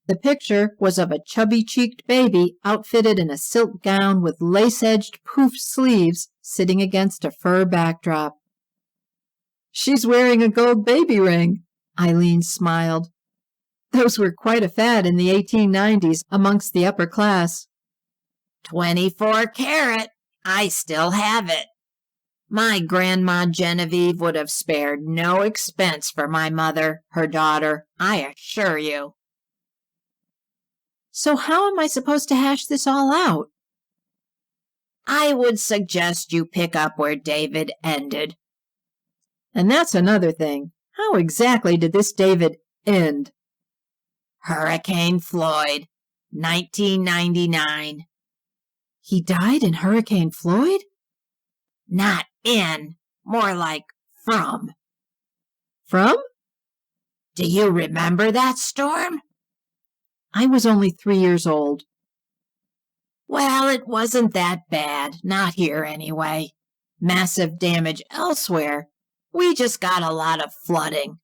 The picture was of a chubby-cheeked baby outfitted in a silk gown with lace-edged poof sleeves sitting against a fur backdrop. "She's wearing a gold baby ring," Eileen smiled. "Those were quite a fad in the 1890s amongst the upper class." 24 karat. I still have it. My Grandma Genevieve would have spared no expense for my mother, her daughter, I assure you. "So how am I supposed to hash this all out?" "I would suggest you pick up where David ended." "And that's another thing. How exactly did this David end?" "Hurricane Floyd, 1999. "He died in Hurricane Floyd?" Not in, more like from. "From?" Do you remember that storm?" "I was only 3 years old." "Well, it wasn't that bad, not here anyway. Massive damage elsewhere. We just got a lot of flooding.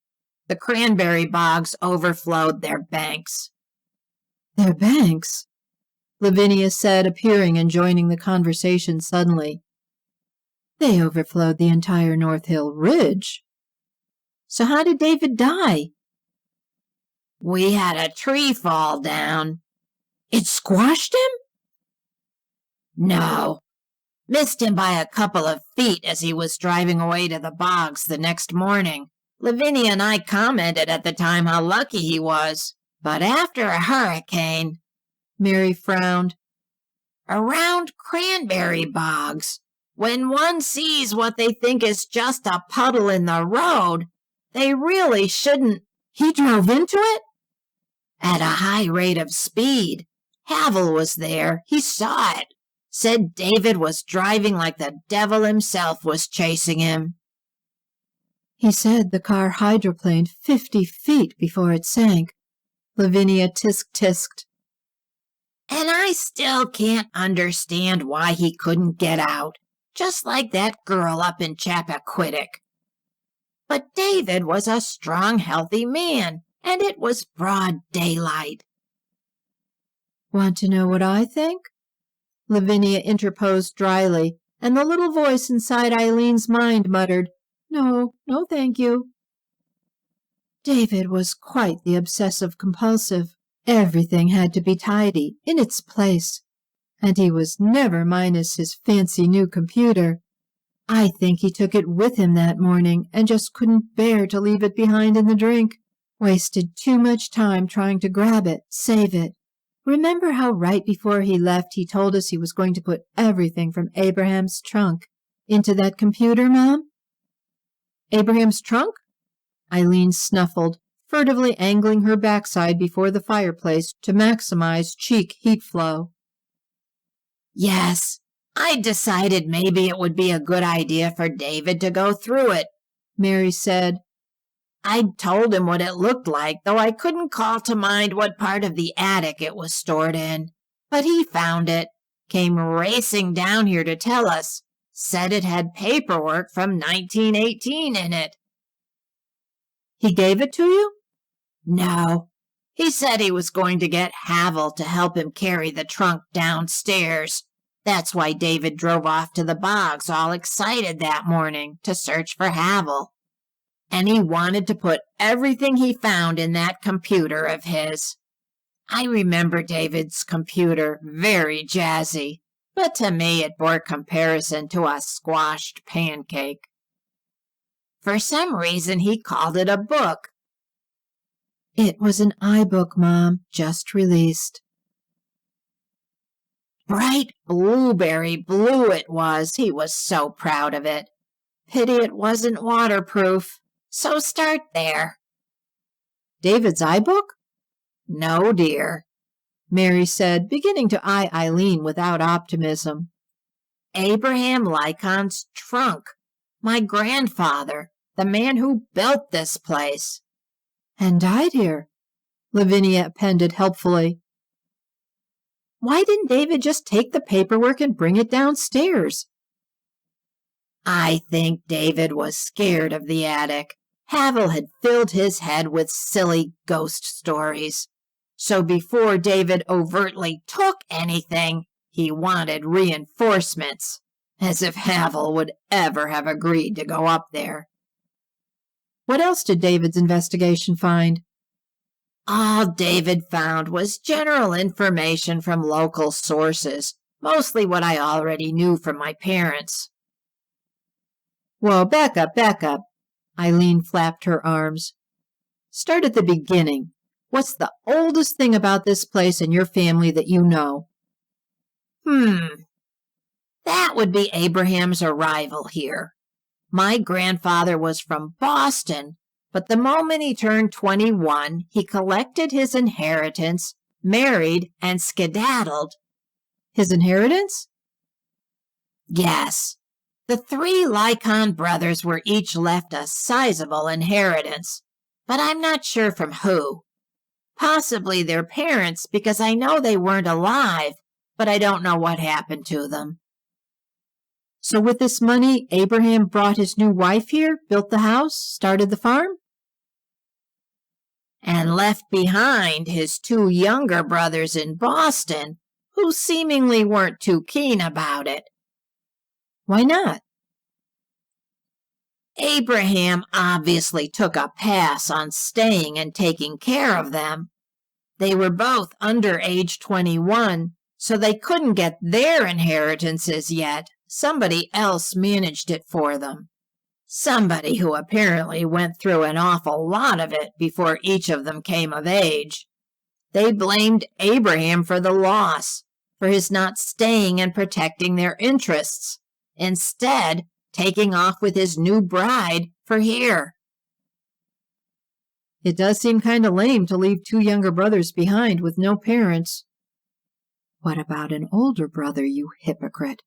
The cranberry bogs overflowed their banks." "Their banks?" Lavinia said, appearing and joining the conversation suddenly. "They overflowed the entire North Hill Ridge. So how did David die?" "We had a tree fall down." "It squashed him?" "No. Missed him by a couple of feet as he was driving away to the bogs the next morning. Lavinia and I commented at the time how lucky he was. But after a hurricane—" Mary frowned. "Around cranberry bogs, when one sees what they think is just a puddle in the road, they really shouldn't—" "He drove into it?" "At a high rate of speed. Havel was there. He saw it. Said David was driving like the devil himself was chasing him." "He said the car hydroplaned 50 feet before it sank." Lavinia tisk-tisked. "And I still can't understand why he couldn't get out, just like that girl up in Chappaquiddick. But David was a strong, healthy man, and it was broad daylight." "Want to know what I think?" Lavinia interposed dryly, and the little voice inside Eileen's mind muttered, "No, no, thank you." David was quite the obsessive-compulsive. Everything had to be tidy, in its place, and he was never minus his fancy new computer. I think he took it with him that morning and just couldn't bear to leave it behind in the drink. Wasted too much time trying to grab it, save it. Remember how right before he left he told us he was going to put everything from Abraham's trunk into that computer, Mom? "Abraham's trunk?" Eileen snuffled, furtively angling her backside before the fireplace to maximize cheek heat flow. "Yes, I decided maybe it would be a good idea for David to go through it," Mary said. "I'd told him what it looked like, though I couldn't call to mind what part of the attic it was stored in. But he found it, came racing down here to tell us, said it had paperwork from 1918 in it." "He gave it to you?" "No. He said he was going to get Havel to help him carry the trunk downstairs. That's why David drove off to the bogs all excited that morning to search for Havel. And he wanted to put everything he found in that computer of his. I remember David's computer, very jazzy, but to me it bore comparison to a squashed pancake. For some reason he called it a book." "It was an iBook, Mom, just released." "Bright blueberry blue it was. He was so proud of it. Pity it wasn't waterproof. So start there." "David's iBook?" "No, dear," Mary said, beginning to eye Eileen without optimism. "Abraham Lycon's trunk. My grandfather, the man who built this place." "And died here," Lavinia appended helpfully. Why didn't David just take the paperwork and bring it downstairs? I think David was scared of the attic. Havel had filled his head with silly ghost stories. So before David overtly took anything, he wanted reinforcements, as if Havel would ever have agreed to go up there. What else did David's investigation find? All David found was general information from local sources, mostly what I already knew from my parents. Whoa, back up. Eileen flapped her arms. Start at the beginning. What's the oldest thing about this place and your family that you know? That would be Abraham's arrival here. My grandfather was from Boston, but the moment he turned 21, he collected his inheritance, married, and skedaddled. His inheritance? Yes. The 3 Lycon brothers were each left a sizable inheritance, but I'm not sure from who. Possibly their parents, because I know they weren't alive, but I don't know what happened to them. So with this money, Abraham brought his new wife here, built the house, started the farm? And left behind his 2 younger brothers in Boston, who seemingly weren't too keen about it. Why not? Abraham obviously took a pass on staying and taking care of them. They were both under age 21, so they couldn't get their inheritances yet. Somebody else managed it for them. Somebody who apparently went through an awful lot of it before each of them came of age. They blamed Abraham for the loss, for his not staying and protecting their interests, instead taking off with his new bride for here. It does seem kind of lame to leave 2 younger brothers behind with no parents. What about an older brother, you hypocrite?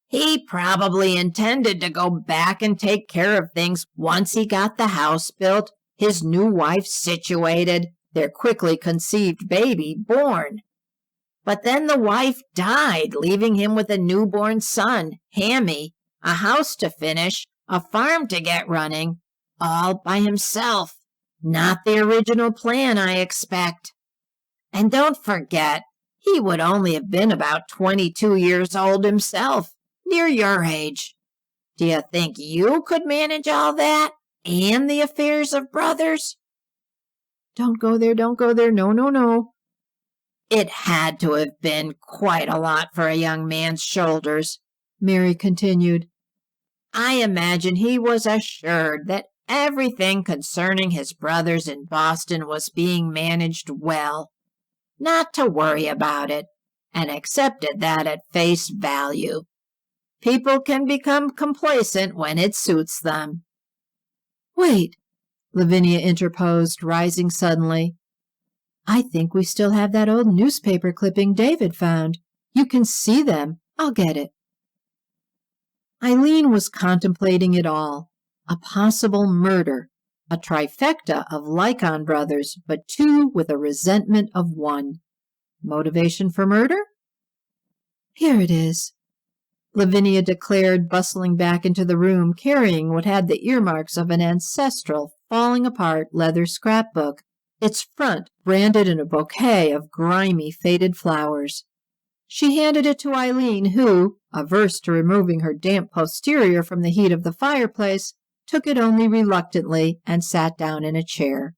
He probably intended to go back and take care of things once he got the house built, his new wife situated, their quickly conceived baby born. But then the wife died, leaving him with a newborn son, Hammy, a house to finish, a farm to get running, all by himself. Not the original plan, I expect. And don't forget, he would only have been about 22 years old himself, near your age. Do you think you could manage all that and the affairs of brothers? Don't go there. No. It had to have been quite a lot for a young man's shoulders, Mary continued. I imagine he was assured that everything concerning his brothers in Boston was being managed well, not to worry about it, and accepted that at face value. People can become complacent when it suits them. Wait, Lavinia interposed, rising suddenly. I think we still have that old newspaper clipping David found. You can see them. I'll get it. Eileen was contemplating it all. A possible murder. A trifecta of Lycon brothers, but 2 with a resentment of 1. Motivation for murder? Here it is, Lavinia declared, bustling back into the room, carrying what had the earmarks of an ancestral, falling-apart leather scrapbook, its front branded in a bouquet of grimy, faded flowers. She handed it to Eileen, who, averse to removing her damp posterior from the heat of the fireplace, took it only reluctantly and sat down in a chair.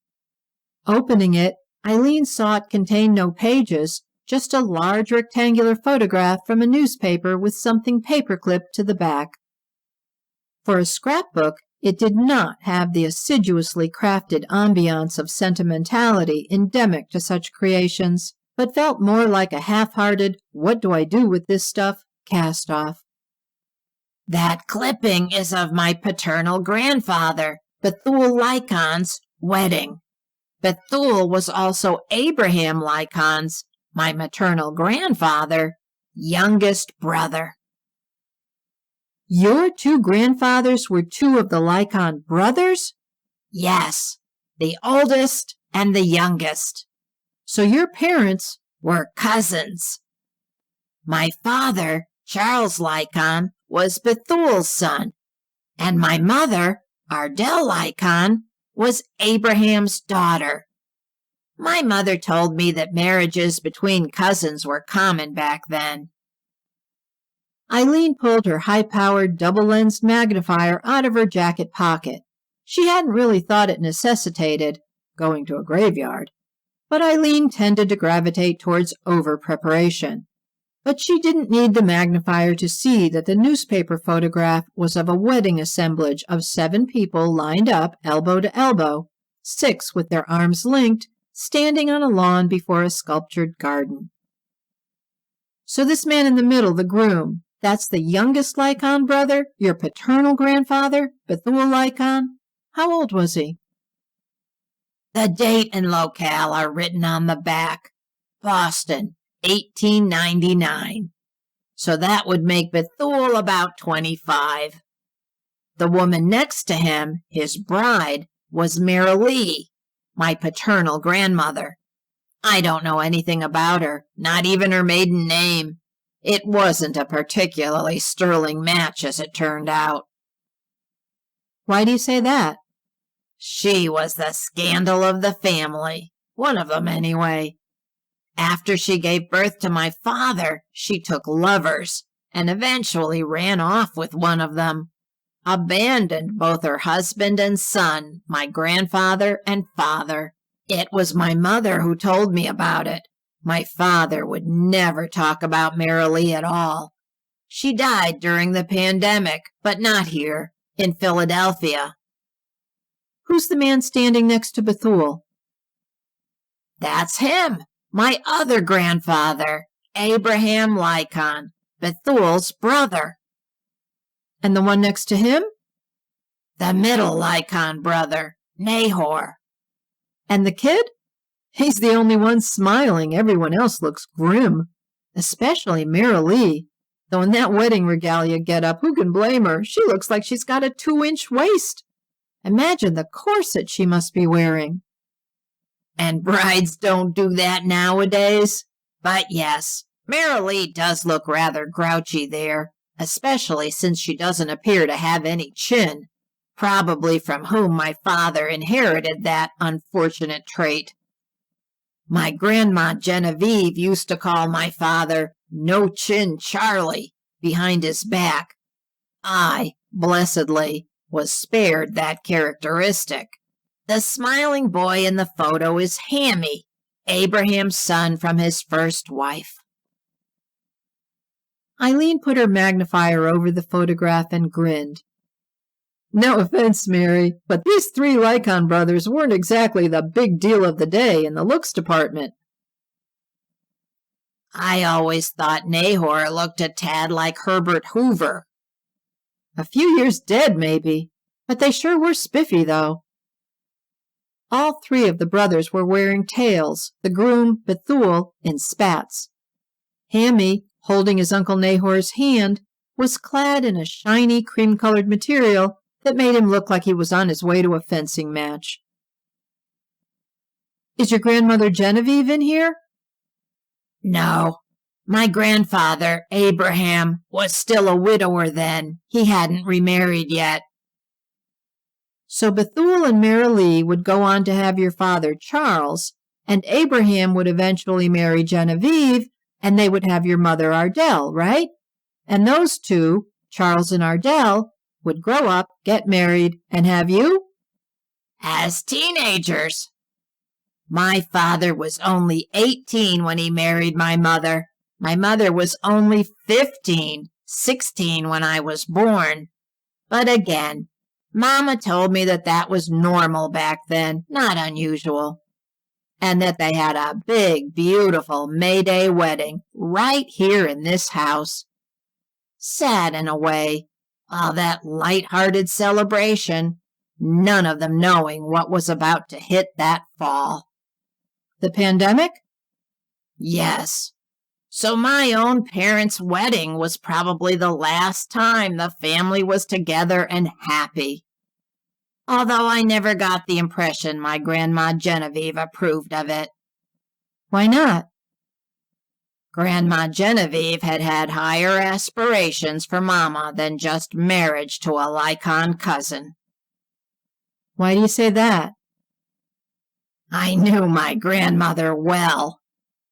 Opening it, Eileen saw it contained no pages, just a large rectangular photograph from a newspaper with something paper-clipped to the back. For a scrapbook, it did not have the assiduously crafted ambiance of sentimentality endemic to such creations, but felt more like a half-hearted, what do I do with this stuff, cast-off. That clipping is of my paternal grandfather, Bethuel Lycon's wedding. Bethuel was also Abraham Lycon's, my maternal grandfather, youngest brother. Your 2 grandfathers were 2 of the Lycon brothers? Yes, the oldest and the youngest. So your parents, were cousins. My father, Charles Lycon, was Bethuel's son, and my mother, Ardell Lycon, was Abraham's daughter. My mother told me that marriages between cousins were common back then. Eileen pulled her high-powered double-lensed magnifier out of her jacket pocket. She hadn't really thought it necessitated going to a graveyard, but Eileen tended to gravitate towards over-preparation. But she didn't need the magnifier to see that the newspaper photograph was of a wedding assemblage of 7 people lined up elbow to elbow, 6 with their arms linked, standing on a lawn before a sculptured garden. So this man in the middle, the groom, that's the youngest Lycon brother, your paternal grandfather, Bethuel Lycon? How old was he? The date and locale are written on the back. Boston, 1899. So that would make Bethuel about 25. The woman next to him, his bride, was Marilee, my paternal grandmother. I don't know anything about her, not even her maiden name. It wasn't a particularly sterling match, as it turned out. Why do you say that? She was the scandal of the family. One of them, anyway. After she gave birth to my father, she took lovers and eventually ran off with one of them. Abandoned both her husband and son, my grandfather and father. It was my mother who told me about it. My father would never talk about Marilee at all. She died during the pandemic, but not here, in Philadelphia. Who's the man standing next to Bethuel? That's him, my other grandfather, Abraham Lycon, Bethuel's brother. And the one next to him? The middle Lycon brother, Nahor. And the kid? He's the only one smiling. Everyone else looks grim, especially Marilee. Though in that wedding regalia get-up, who can blame her? She looks like she's got a 2-inch waist. Imagine the corset she must be wearing. And brides don't do that nowadays. But yes, Marilee does look rather grouchy there, especially since she doesn't appear to have any chin, probably from whom my father inherited that unfortunate trait. My grandma Genevieve used to call my father No Chin Charlie behind his back. I, blessedly, was spared that characteristic. The smiling boy in the photo is Hammy, Abraham's son from his first wife. Eileen put her magnifier over the photograph and grinned. No offense, Mary, but these 3 Lycon brothers weren't exactly the big deal of the day in the looks department. I always thought Nahor looked a tad like Herbert Hoover. A few years dead, maybe, but they sure were spiffy, though. All 3 of the brothers were wearing tails, the groom, Bethuel, in spats. Hammy, holding his Uncle Nahor's hand, was clad in a shiny cream-colored material that made him look like he was on his way to a fencing match. Is your grandmother Genevieve in here? No. My grandfather, Abraham, was still a widower then. He hadn't remarried yet. So Bethuel and Marilee would go on to have your father, Charles, and Abraham would eventually marry Genevieve, and they would have your mother, Ardell, right? And those 2, Charles and Ardell, would grow up, get married, and have you? As teenagers. My father was only 18 when he married my mother. My mother was only 15, 16 when I was born. But again, Mama told me that was normal back then, not unusual. And that they had a big, beautiful May Day wedding right here in this house. Sad in a way, all that light-hearted celebration, none of them knowing what was about to hit that fall. The pandemic? Yes. So my own parents' wedding was probably the last time the family was together and happy. Although I never got the impression my Grandma Genevieve approved of it. Why not? Grandma Genevieve had had higher aspirations for Mama than just marriage to a Lycon cousin. Why do you say that? I knew my grandmother well.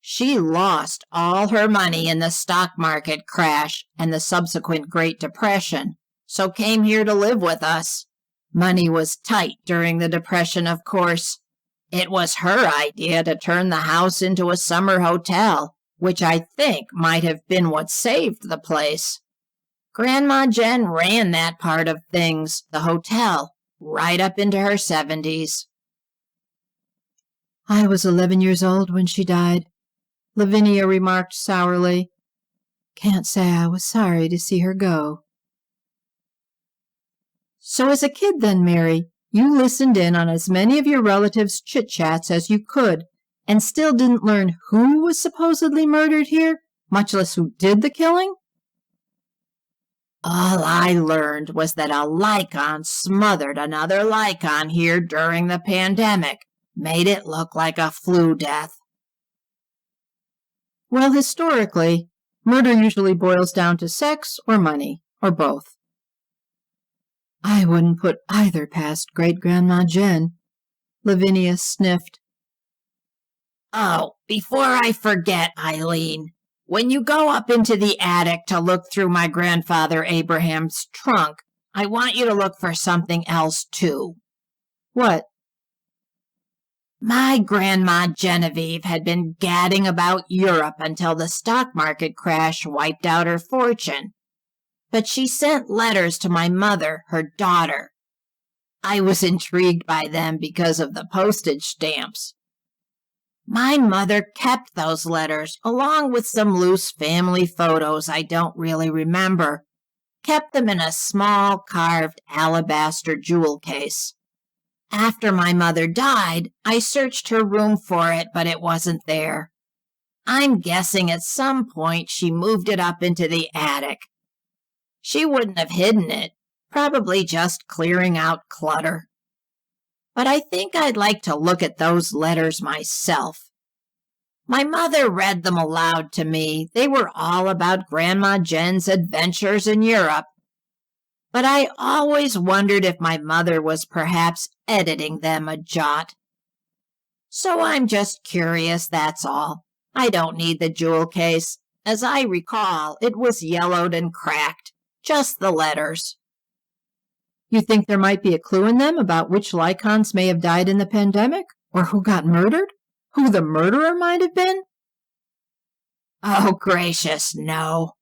She lost all her money in the stock market crash and the subsequent Great Depression, so came here to live with us. Money was tight during the Depression, of course. It was her idea to turn the house into a summer hotel, which I think might have been what saved the place. Grandma Jen ran that part of things, the hotel, right up into her 70s. I was 11 years old when she died, Lavinia remarked sourly. Can't say I was sorry to see her go. So as a kid then, Mary, you listened in on as many of your relatives' chit-chats as you could, and still didn't learn who was supposedly murdered here, much less who did the killing? All I learned was that a Lycon smothered another Lycon here during the pandemic, made it look like a flu death. Well, historically, murder usually boils down to sex or money, or both. I wouldn't put either past Great-Grandma Jen, Lavinia sniffed. Oh, before I forget, Eileen, when you go up into the attic to look through my grandfather Abraham's trunk, I want you to look for something else, too. What? My grandma Genevieve had been gadding about Europe until the stock market crash wiped out her fortune. But she sent letters to my mother, her daughter. I was intrigued by them because of the postage stamps. My mother kept those letters, along with some loose family photos I don't really remember. Kept them in a small carved alabaster jewel case. After my mother died, I searched her room for it, but it wasn't there. I'm guessing at some point she moved it up into the attic. She wouldn't have hidden it, probably just clearing out clutter. But I think I'd like to look at those letters myself. My mother read them aloud to me. They were all about Grandma Jen's adventures in Europe. But I always wondered if my mother was perhaps editing them a jot. So I'm just curious, that's all. I don't need the jewel case. As I recall, it was yellowed and cracked. Just the letters. You think there might be a clue in them about which Lycons may have died in the pandemic? Or who got murdered? Who the murderer might have been? Oh, gracious, no.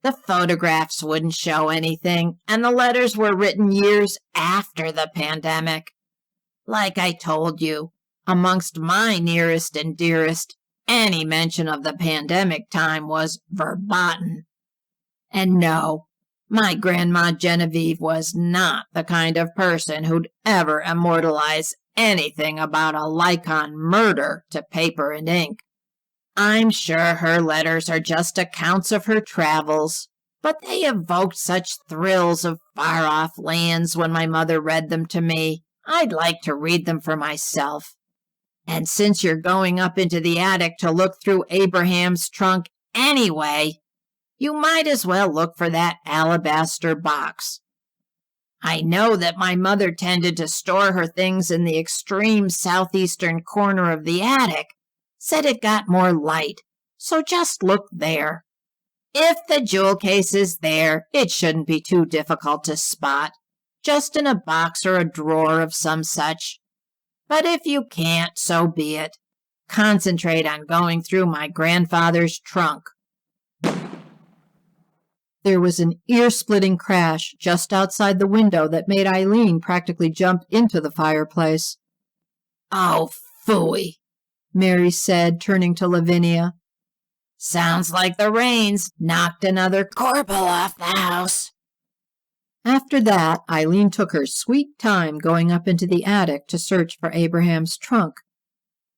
The photographs wouldn't show anything, and the letters were written years after the pandemic. Like I told you, amongst my nearest and dearest, any mention of the pandemic time was verboten. And no, my Grandma Genevieve was not the kind of person who'd ever immortalize anything about a Lycon murder to paper and ink. I'm sure her letters are just accounts of her travels, but they evoked such thrills of far-off lands when my mother read them to me. I'd like to read them for myself. And since you're going up into the attic to look through Abraham's trunk anyway, you might as well look for that alabaster box. I know that my mother tended to store her things in the extreme southeastern corner of the attic, said it got more light, so just look there. If the jewel case is there, it shouldn't be too difficult to spot, just in a box or a drawer of some such. But if you can't, so be it. Concentrate on going through my grandfather's trunk. There was an ear-splitting crash just outside the window that made Eileen practically jump into the fireplace. Oh, phooey, Mary said, turning to Lavinia. Sounds like the rains knocked another corbel off the house. After that, Eileen took her sweet time going up into the attic to search for Abraham's trunk.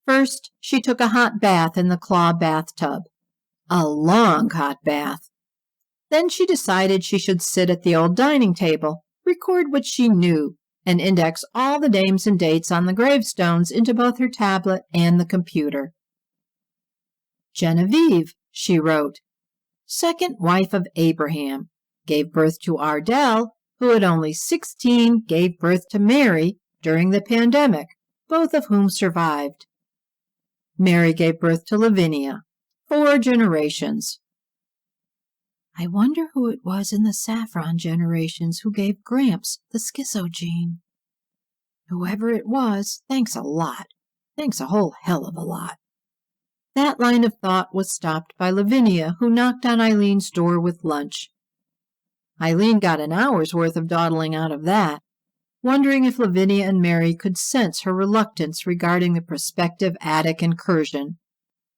First, she took a hot bath in the claw bathtub. A long hot bath. Then she decided she should sit at the old dining table, record what she knew, and index all the names and dates on the gravestones into both her tablet and the computer. Genevieve, she wrote. Second wife of Abraham. Gave birth to Ardell, who at only 16 gave birth to Mary during the pandemic, both of whom survived. Mary gave birth to Lavinia. 4 generations. I wonder who it was in the Saffron generations who gave Gramps the schizo gene. Whoever it was, thanks a lot. Thanks a whole hell of a lot. That line of thought was stopped by Lavinia, who knocked on Eileen's door with lunch. Eileen got an hour's worth of dawdling out of that, wondering if Lavinia and Mary could sense her reluctance regarding the prospective attic incursion.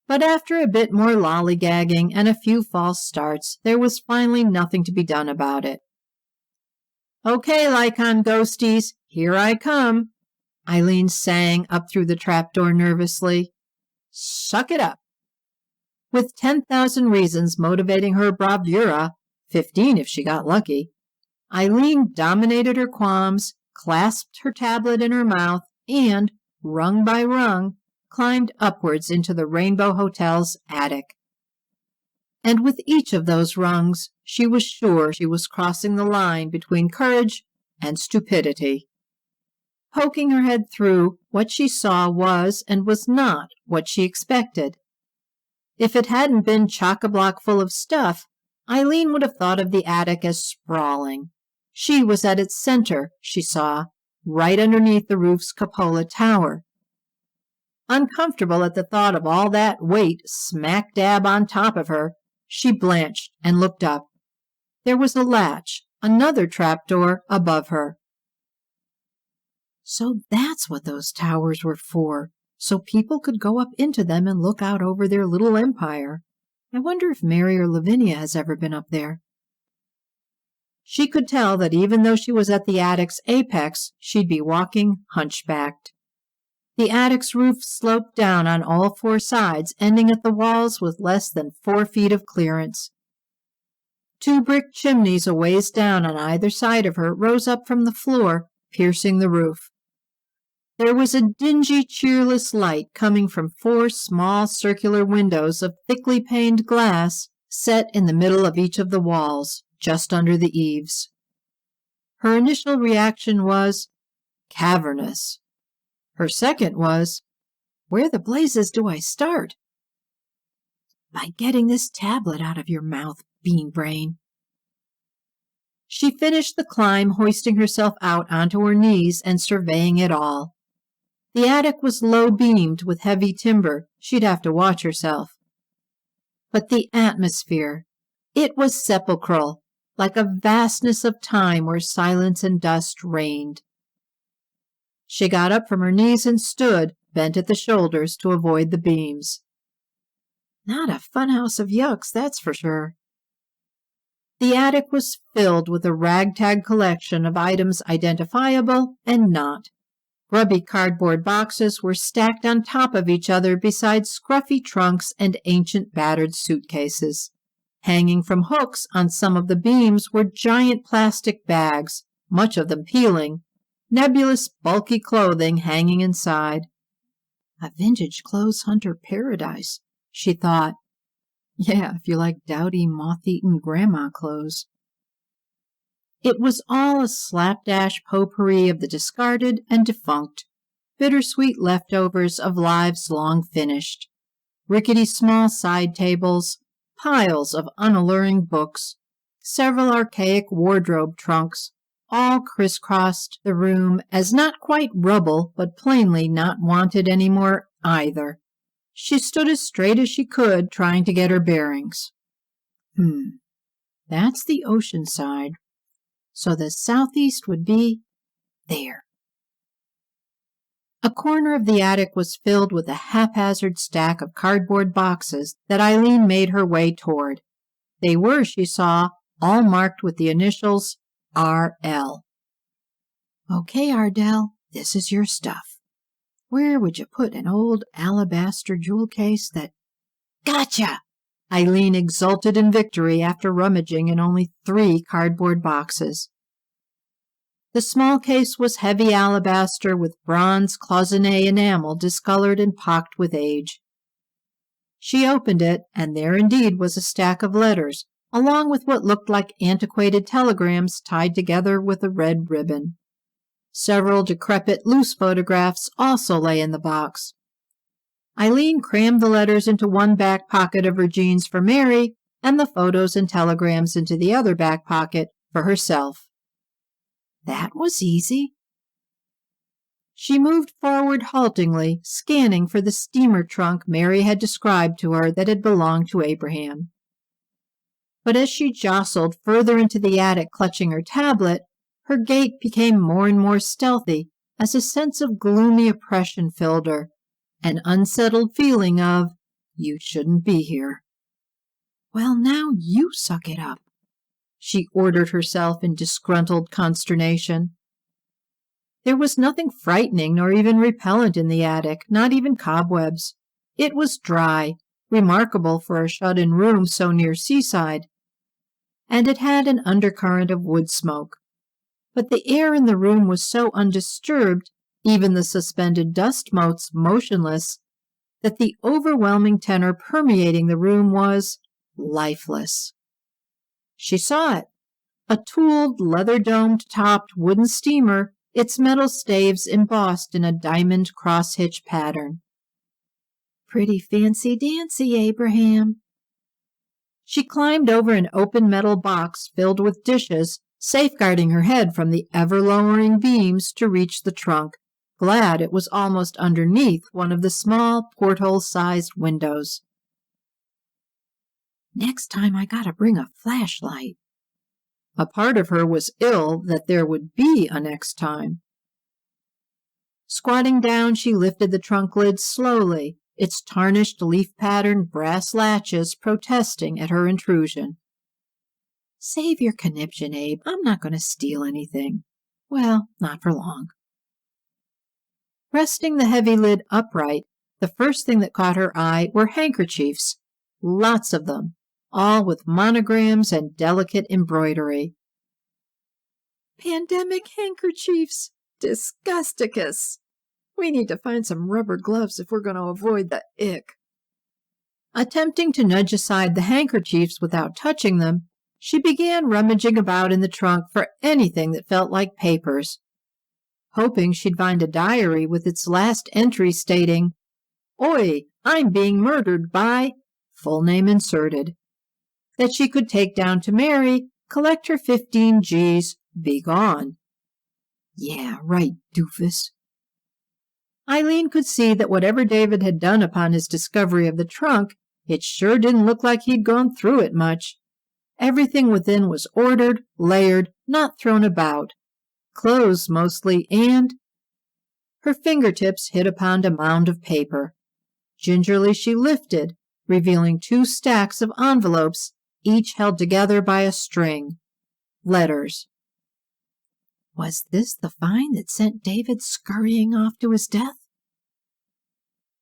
But after a bit more lollygagging and a few false starts, there was finally nothing to be done about it. Okay, Lycon ghosties, here I come, Eileen sang up through the trapdoor nervously. Suck it up. With 10,000 reasons motivating her bravura, 15 if she got lucky, Eileen dominated her qualms, clasped her tablet in her mouth, and, rung by rung, climbed upwards into the Rainbow Hotel's attic. And with each of those rungs, she was sure she was crossing the line between courage and stupidity. Poking her head through, what she saw was and was not what she expected. If it hadn't been chock-a-block full of stuff, Eileen would have thought of the attic as sprawling. She was at its center, she saw, right underneath the roof's cupola tower. Uncomfortable at the thought of all that weight smack dab on top of her, she blanched and looked up. There was a latch, another trapdoor above her. So that's what those towers were for, so people could go up into them and look out over their little empire. I wonder if Mary or Lavinia has ever been up there. She could tell that even though she was at the attic's apex, she'd be walking hunchbacked. The attic's roof sloped down on all 4 sides, ending at the walls with less than 4 feet of clearance. 2 brick chimneys a ways down on either side of her rose up from the floor, piercing the roof. There was a dingy, cheerless light coming from 4 small circular windows of thickly paned glass set in the middle of each of the walls, just under the eaves. Her initial reaction was cavernous. Her second was, where the blazes do I start? By getting this tablet out of your mouth, bean brain. She finished the climb, hoisting herself out onto her knees and surveying it all. The attic was low-beamed with heavy timber. She'd have to watch herself. But the atmosphere, it was sepulchral, like a vastness of time where silence and dust reigned. She got up from her knees and stood, bent at the shoulders to avoid the beams. Not a funhouse of yucks, that's for sure. The attic was filled with a ragtag collection of items identifiable and not. Grubby cardboard boxes were stacked on top of each other beside scruffy trunks and ancient battered suitcases. Hanging from hooks on some of the beams were giant plastic bags, much of them peeling, nebulous bulky clothing hanging inside. A vintage clothes hunter paradise, she thought. Yeah, if you like dowdy, moth-eaten grandma clothes. It was all a slapdash potpourri of the discarded and defunct, bittersweet leftovers of lives long finished. Rickety small side tables, piles of unalluring books, several archaic wardrobe trunks, all crisscrossed the room as not quite rubble, but plainly not wanted any more either. She stood as straight as she could, trying to get her bearings. That's the ocean side. So the southeast would be there. A corner of the attic was filled with a haphazard stack of cardboard boxes that Eileen made her way toward. They were, she saw, all marked with the initials R.L. Okay, Ardell, this is your stuff. Where would you put an old alabaster jewel case that... Gotcha! Eileen exulted in victory after rummaging in only 3 cardboard boxes. The small case was heavy alabaster with bronze cloisonné enamel discolored and pocked with age. She opened it, and there indeed was a stack of letters, along with what looked like antiquated telegrams tied together with a red ribbon. Several decrepit loose photographs also lay in the box. Eileen crammed the letters into one back pocket of her jeans for Mary, and the photos and telegrams into the other back pocket for herself. That was easy. She moved forward haltingly, scanning for the steamer trunk Mary had described to her that had belonged to Abraham. But as she jostled further into the attic clutching her tablet, her gait became more and more stealthy as a sense of gloomy oppression filled her, an unsettled feeling of, you shouldn't be here. Well, now you suck it up, she ordered herself in disgruntled consternation. There was nothing frightening nor even repellent in the attic, not even cobwebs. It was dry, remarkable for a shut-in room so near seaside, and it had an undercurrent of wood smoke. But the air in the room was so undisturbed, even the suspended dust motes motionless, that the overwhelming tenor permeating the room was lifeless. She saw it, a tooled, leather-domed topped wooden steamer, its metal staves embossed in a diamond cross-hitch pattern. Pretty fancy-dancy, Abraham. She climbed over an open metal box filled with dishes, safeguarding her head from the ever-lowering beams to reach the trunk, glad it was almost underneath one of the small porthole-sized windows. Next time I gotta bring a flashlight. A part of her was ill that there would be a next time. Squatting down, she lifted the trunk lid slowly, its tarnished leaf-patterned brass latches protesting at her intrusion. Save your conniption, Abe. I'm not going to steal anything. Well, not for long. Resting the heavy lid upright, the first thing that caught her eye were handkerchiefs, lots of them, all with monograms and delicate embroidery. Pandemic handkerchiefs! Disgusticus! We need to find some rubber gloves if we're going to avoid the ick. Attempting to nudge aside the handkerchiefs without touching them, she began rummaging about in the trunk for anything that felt like papers, hoping she'd find a diary with its last entry stating, "Oi, I'm being murdered by," full name inserted, that she could take down to Mary, collect her 15 G's, be gone. Yeah, right, doofus. Eileen could see that whatever David had done upon his discovery of the trunk, it sure didn't look like he'd gone through it much. Everything within was ordered, layered, not thrown about. Clothes mostly, and her fingertips hit upon a mound of paper. Gingerly she lifted, revealing 2 stacks of envelopes, each held together by a string. Letters. Was this the find that sent David scurrying off to his death?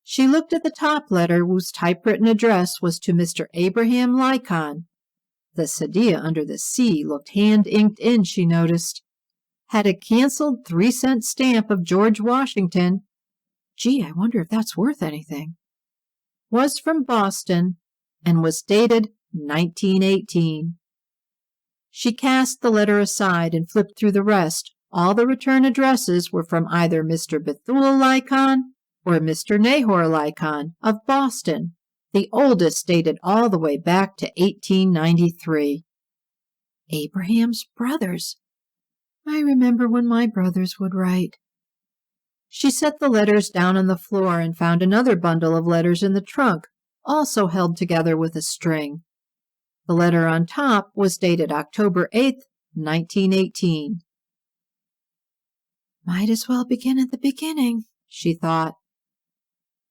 She looked at the top letter, whose typewritten address was to Mr. Abraham Lycon. The Sadia under the C looked hand-inked in, she noticed. Had a canceled 3-cent stamp of George Washington. Gee, I wonder if that's worth anything. Was from Boston, and was dated 1918. She cast the letter aside and flipped through the rest. All the return addresses were from either Mr. Bethune Lycon or Mr. Nahor Lycon of Boston, the oldest dated all the way back to 1893. Abraham's brothers. I remember when my brothers would write. She set the letters down on the floor and found another bundle of letters in the trunk, also held together with a string. The letter on top was dated October 8th, 1918. Might as well begin at the beginning, she thought.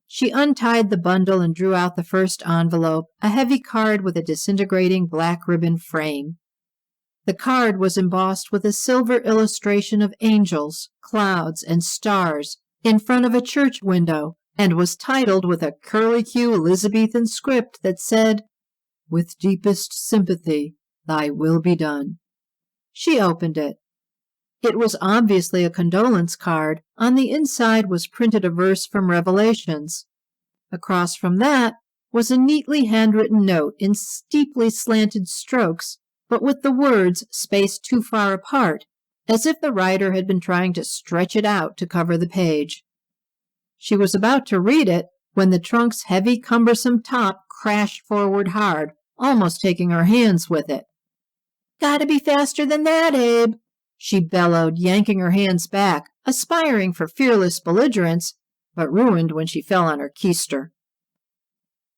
She untied the bundle and drew out the first envelope, a heavy card with a disintegrating black ribbon frame. The card was embossed with a silver illustration of angels, clouds, and stars in front of a church window, and was titled with a curlicue Elizabethan script that said, "With deepest sympathy, thy will be done." She opened it. It was obviously a condolence card. On the inside was printed a verse from Revelations. Across from that was a neatly handwritten note in steeply slanted strokes, but with the words spaced too far apart, as if the writer had been trying to stretch it out to cover the page. She was about to read it when the trunk's heavy, cumbersome top crashed forward hard, almost taking her hands with it. "Gotta be faster than that, Abe," she bellowed, yanking her hands back, aspiring for fearless belligerence, but ruined when she fell on her keister.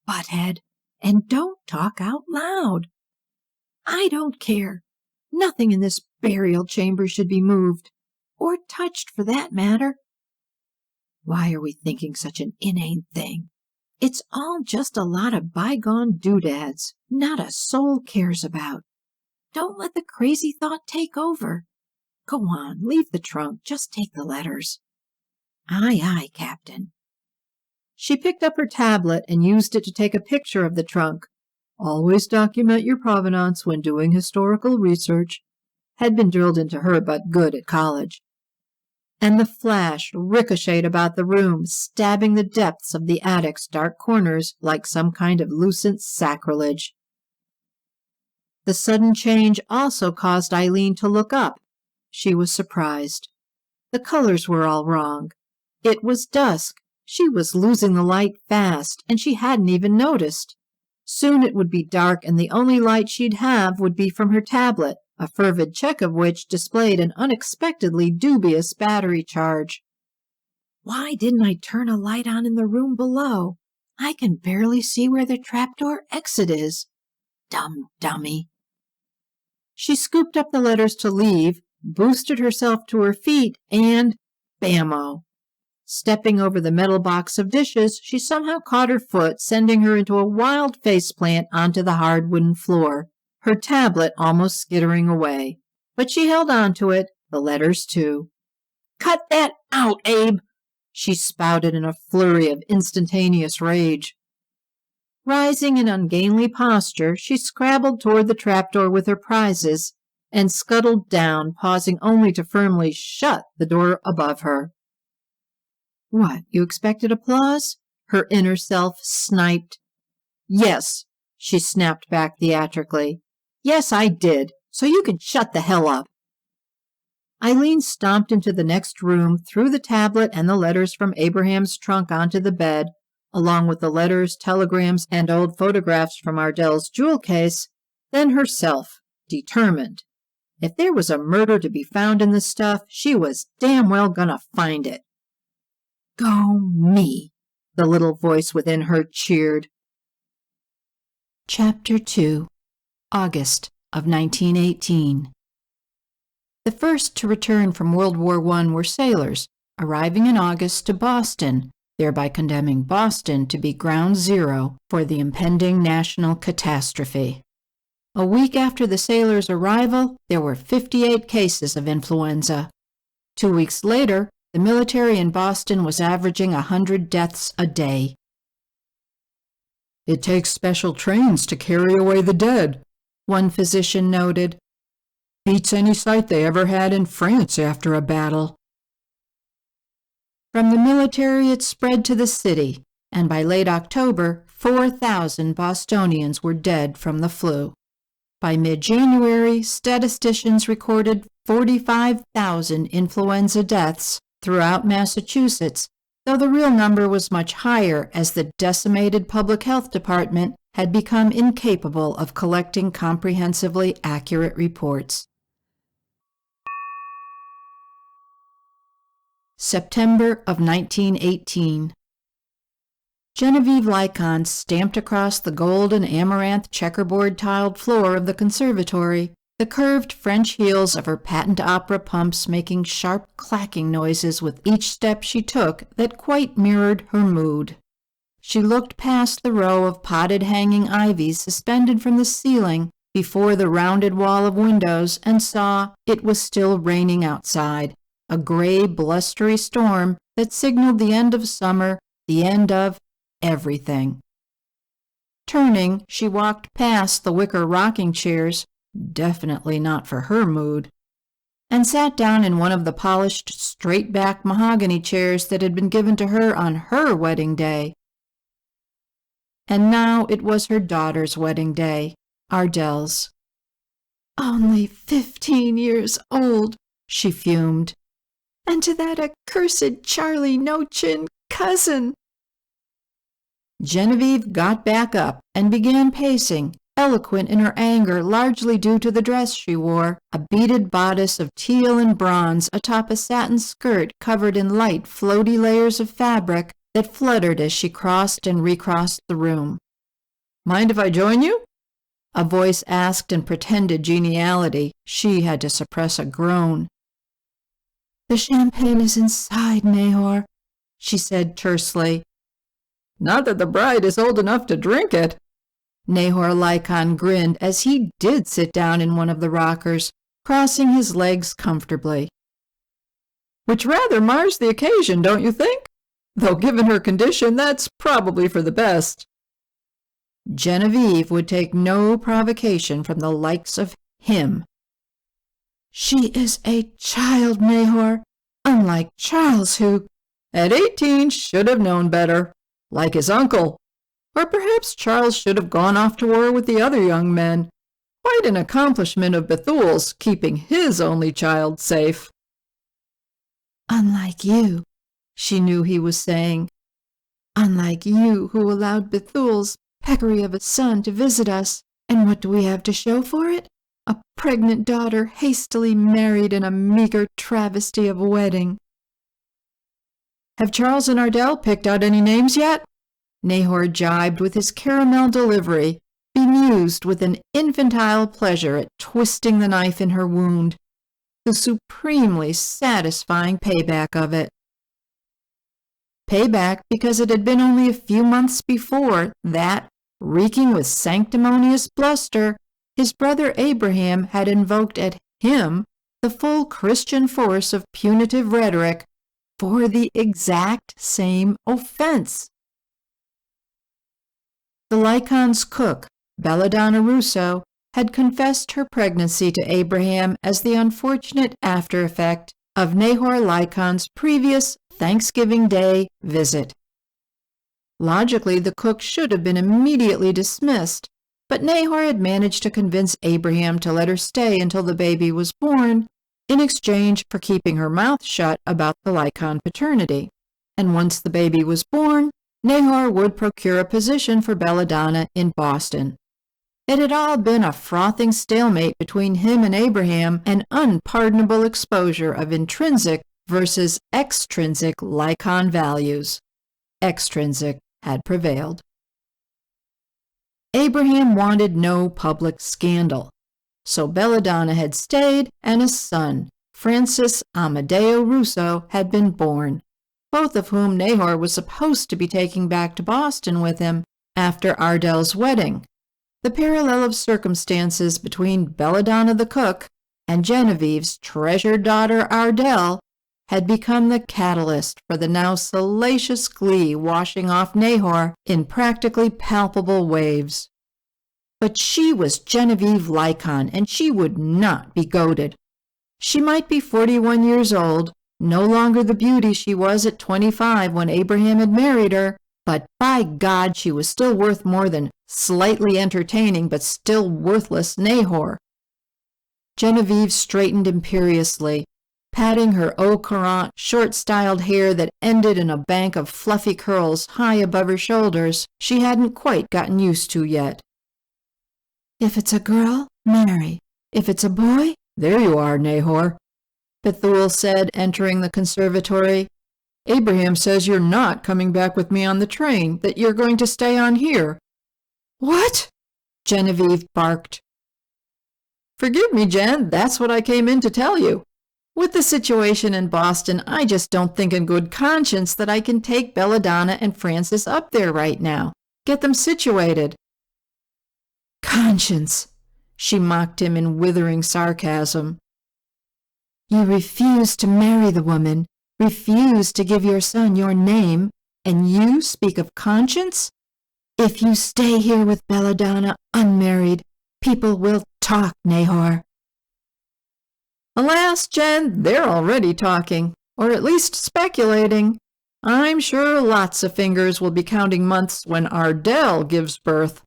"Butthead, and don't talk out loud. I don't care. Nothing in this burial chamber should be moved, or touched for that matter. Why are we thinking such an inane thing? It's all just a lot of bygone doodads not a soul cares about. Don't let the crazy thought take over. Go on, leave the trunk, just take the letters." "Aye, aye, Captain." She picked up her tablet and used it to take a picture of the trunk. "Always document your provenance when doing historical research," had been drilled into her but good at college. And the flash ricocheted about the room, stabbing the depths of the attic's dark corners like some kind of lucent sacrilege. The sudden change also caused Eileen to look up. She was surprised. The colors were all wrong. It was dusk. She was losing the light fast, and she hadn't even noticed. Soon it would be dark, and the only light she'd have would be from her tablet, a fervid check of which displayed an unexpectedly dubious battery charge. "Why didn't I turn a light on in the room below? I can barely see where the trapdoor exit is. Dumb dummy." She scooped up the letters to leave, boosted herself to her feet, and bammo! Stepping over the metal box of dishes, she somehow caught her foot, sending her into a wild faceplant onto the hard wooden floor, her tablet almost skittering away. But she held on to it, the letters too. "Cut that out, Abe!" she spouted in a flurry of instantaneous rage. Rising in ungainly posture, she scrabbled toward the trapdoor with her prizes and scuttled down, pausing only to firmly shut the door above her. "What, you expected applause?" her inner self sniped. "Yes," she snapped back theatrically. "Yes, I did, so you can shut the hell up." Eileen stomped into the next room, threw the tablet and the letters from Abraham's trunk onto the bed, along with the letters, telegrams, and old photographs from Ardell's jewel case, then herself, determined. If there was a murder to be found in the stuff, she was damn well gonna find it. "Go me," the little voice within her cheered. Chapter 2, August of 1918. The first to return from World War I were sailors, arriving in August to Boston, thereby condemning Boston to be ground zero for the impending national catastrophe. A week after the sailors' arrival, there were 58 cases of influenza. 2 weeks later, the military in Boston was averaging 100 deaths a day. "It takes special trains to carry away the dead," one physician noted. "Beats any sight they ever had in France after a battle." From the military it spread to the city, and by late October, 4,000 Bostonians were dead from the flu. By mid-January, statisticians recorded 45,000 influenza deaths throughout Massachusetts, though the real number was much higher as the decimated public health department had become incapable of collecting comprehensively accurate reports. September of 1918. Genevieve Lycon stamped across the gold and amaranth checkerboard-tiled floor of the conservatory, the curved French heels of her patent opera pumps making sharp clacking noises with each step she took that quite mirrored her mood. She looked past the row of potted hanging ivies suspended from the ceiling before the rounded wall of windows and saw it was still raining outside, a gray, blustery storm that signaled the end of summer, the end of everything. Turning, she walked past the wicker rocking chairs, definitely not for her mood, and sat down in one of the polished, straight-back mahogany chairs that had been given to her on her wedding day. and now it was her daughter's wedding day, Ardell's. "Only 15 years old," she fumed. "And to that accursed Charlie No-Chin cousin." Genevieve got back up and began pacing, eloquent in her anger largely due to the dress she wore, a beaded bodice of teal and bronze atop a satin skirt covered in light, floaty layers of fabric that fluttered as she crossed and recrossed the room. "Mind if I join you?" a voice asked in pretended geniality. She had to suppress a groan. "The champagne is inside, Nahor," she said tersely. "Not that the bride is old enough to drink it." Nahor Lycon grinned as he did sit down in one of the rockers, crossing his legs comfortably. "Which rather mars the occasion, don't you think? Though given her condition, that's probably for the best." Genevieve would take no provocation from the likes of him. "She is a child, Nahor, unlike Charles, who, at 18, should have known better, like his uncle. Or perhaps Charles should have gone off to war with the other young men. Quite an accomplishment of Bethuel's, keeping his only child safe." "Unlike you," she knew he was saying. "Unlike you, who allowed Bethuel's peccary of a son to visit us. And what do we have to show for it? A pregnant daughter hastily married in a meager travesty of a wedding." "Have Charles and Ardell picked out any names yet?" Nahor jibed with his caramel delivery, bemused with an infantile pleasure at twisting the knife in her wound, the supremely satisfying payback of it. Payback because it had been only a few months before that, reeking with sanctimonious bluster, his brother Abraham had invoked at him the full Christian force of punitive rhetoric for the exact same offense. The Lycon's cook, Belladonna Russo, had confessed her pregnancy to Abraham as the unfortunate after effect of Nahor Lycon's previous Thanksgiving Day visit. Logically, the cook should have been immediately dismissed, but Nahor had managed to convince Abraham to let her stay until the baby was born, in exchange for keeping her mouth shut about the Lycon paternity. And once the baby was born, Nahor would procure a position for Belladonna in Boston. It had all been a frothing stalemate between him and Abraham, an unpardonable exposure of intrinsic versus extrinsic Lycon values. Extrinsic had prevailed. Abraham wanted no public scandal, so Belladonna had stayed and a son, Francis Amadeo Russo, had been born, both of whom Nahor was supposed to be taking back to Boston with him after Ardell's wedding. The parallel of circumstances between Belladonna the cook and Genevieve's treasured daughter Ardell had become the catalyst for the now salacious glee washing off Nahor in practically palpable waves. But she was Genevieve Lycon, and she would not be goaded. She might be 41 years old, no longer the beauty she was at 25 when Abraham had married her, but by God, she was still worth more than slightly entertaining but still worthless Nahor. Genevieve straightened imperiously, patting her au courant, short-styled hair that ended in a bank of fluffy curls high above her shoulders she hadn't quite gotten used to yet. "If it's a girl, marry. If it's a boy, there you are, Nahor," Bethuel said, entering the conservatory. "Abraham says you're not coming back with me on the train, that you're going to stay on here." "What?" Genevieve barked. "Forgive me, Jen, that's what I came in to tell you. With the situation in Boston, I just don't think in good conscience that I can take Belladonna and Francis up there right now. Get them situated." "Conscience," she mocked him in withering sarcasm. "You refuse to marry the woman, refuse to give your son your name, and you speak of conscience? If you stay here with Belladonna unmarried, people will talk, Nahor." "Alas, Jen, they're already talking, or at least speculating. I'm sure lots of fingers will be counting months when Ardell gives birth."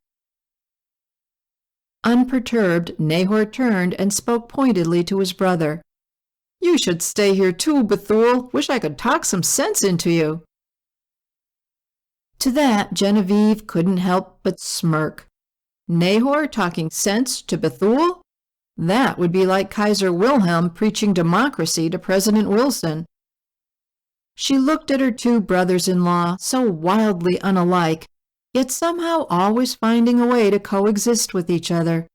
Unperturbed, Nahor turned and spoke pointedly to his brother. "You should stay here too, Bethul. Wish I could talk some sense into you." To that, Genevieve couldn't help but smirk. Nahor talking sense to Bethul? That would be like Kaiser Wilhelm preaching democracy to President Wilson. She looked at her two brothers-in-law, so wildly unalike, yet somehow always finding a way to coexist with each other.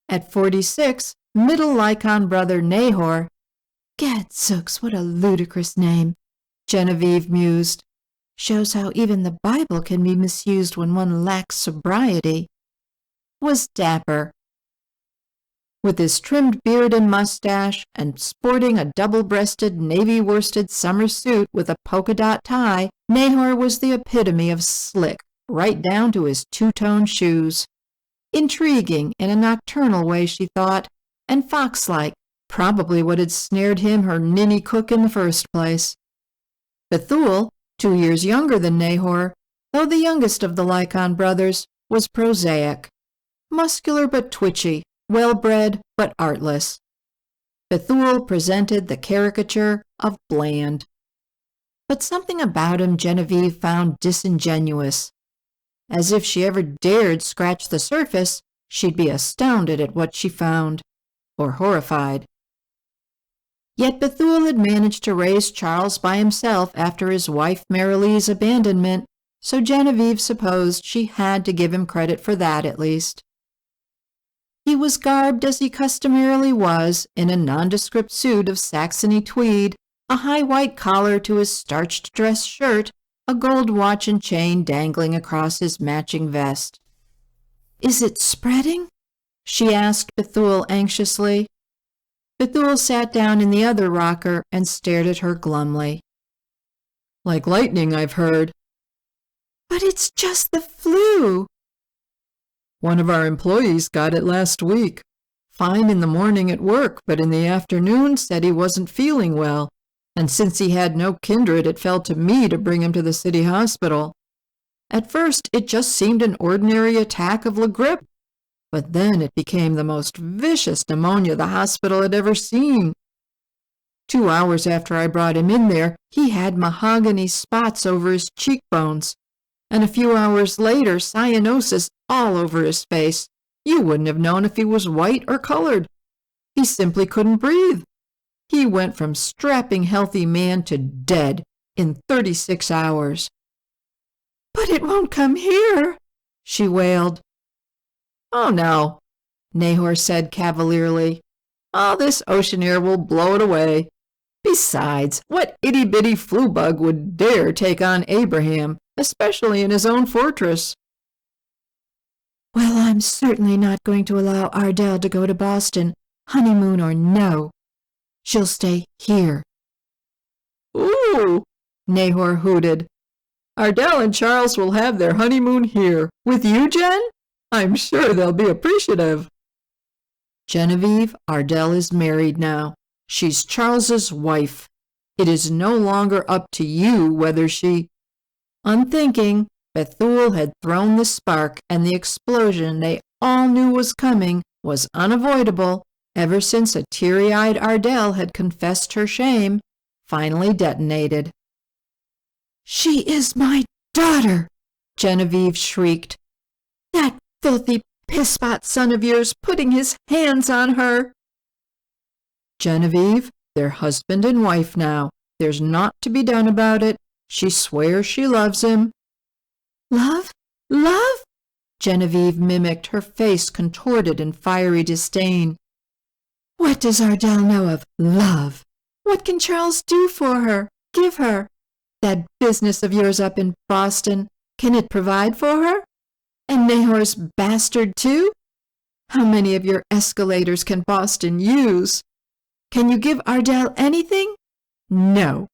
At 46, middle Lycon brother Nahor, "Gadzooks, what a ludicrous name," Genevieve mused. "Shows how even the Bible can be misused when one lacks sobriety," was dapper. With his trimmed beard and mustache, and sporting a double-breasted, navy-worsted summer suit with a polka-dot tie, Nahor was the epitome of slick, right down to his two-tone shoes. Intriguing in a nocturnal way, she thought, and fox-like, probably what had snared him her ninny cook in the first place. Bethul, 2 years younger than Nahor, though the youngest of the Lycon brothers, was prosaic. Muscular but twitchy, well-bred but artless. Bethul presented the caricature of bland. But something about him Genevieve found disingenuous. As if she ever dared scratch the surface, she'd be astounded at what she found, or horrified. Yet Bethul had managed to raise Charles by himself after his wife Marilee's abandonment, so Genevieve supposed she had to give him credit for that at least. He was garbed as he customarily was, in a nondescript suit of Saxony tweed, a high white collar to his starched dress shirt, a gold watch and chain dangling across his matching vest. "Is it spreading?" she asked Bethul anxiously. Bethul sat down in the other rocker and stared at her glumly. "Like lightning, I've heard." "But it's just the flu." "One of our employees got it last week. Fine in the morning at work, but in the afternoon said he wasn't feeling well, and since he had no kindred, it fell to me to bring him to the city hospital. At first, it just seemed an ordinary attack of la grippe, but then it became the most vicious pneumonia the hospital had ever seen. 2 hours after I brought him in there, he had mahogany spots over his cheekbones, and a few hours later, cyanosis all over his face. You wouldn't have known if he was white or colored. He simply couldn't breathe. He went from strapping healthy man to dead in 36 hours. "But it won't come here," she wailed. "Oh, no," Nahor said cavalierly. "All this ocean air will blow it away. Besides, what itty-bitty flu bug would dare take on Abraham, especially in his own fortress?" "Well, I'm certainly not going to allow Ardell to go to Boston, honeymoon or no. She'll stay here." "Ooh," Nahor hooted. "Ardell and Charles will have their honeymoon here. With you, Jen? I'm sure they'll be appreciative." "Genevieve, Ardell is married now. She's Charles's wife. It is no longer up to you whether she—" Unthinking, Bethul had thrown the spark, and the explosion they all knew was coming was unavoidable ever since a teary-eyed Ardell had confessed her shame, finally detonated. "She is my daughter!" Genevieve shrieked. "That filthy pisspot son of yours putting his hands on her!" "Genevieve, they're husband and wife now. There's naught to be done about it. She swears she loves him." "Love? Love?" Genevieve mimicked, her face contorted in fiery disdain. "What does Ardell know of love? What can Charles do for her, give her? That business of yours up in Boston, can it provide for her? And Nahor's bastard, too? How many of your escalators can Boston use? Can you give Ardell anything? No.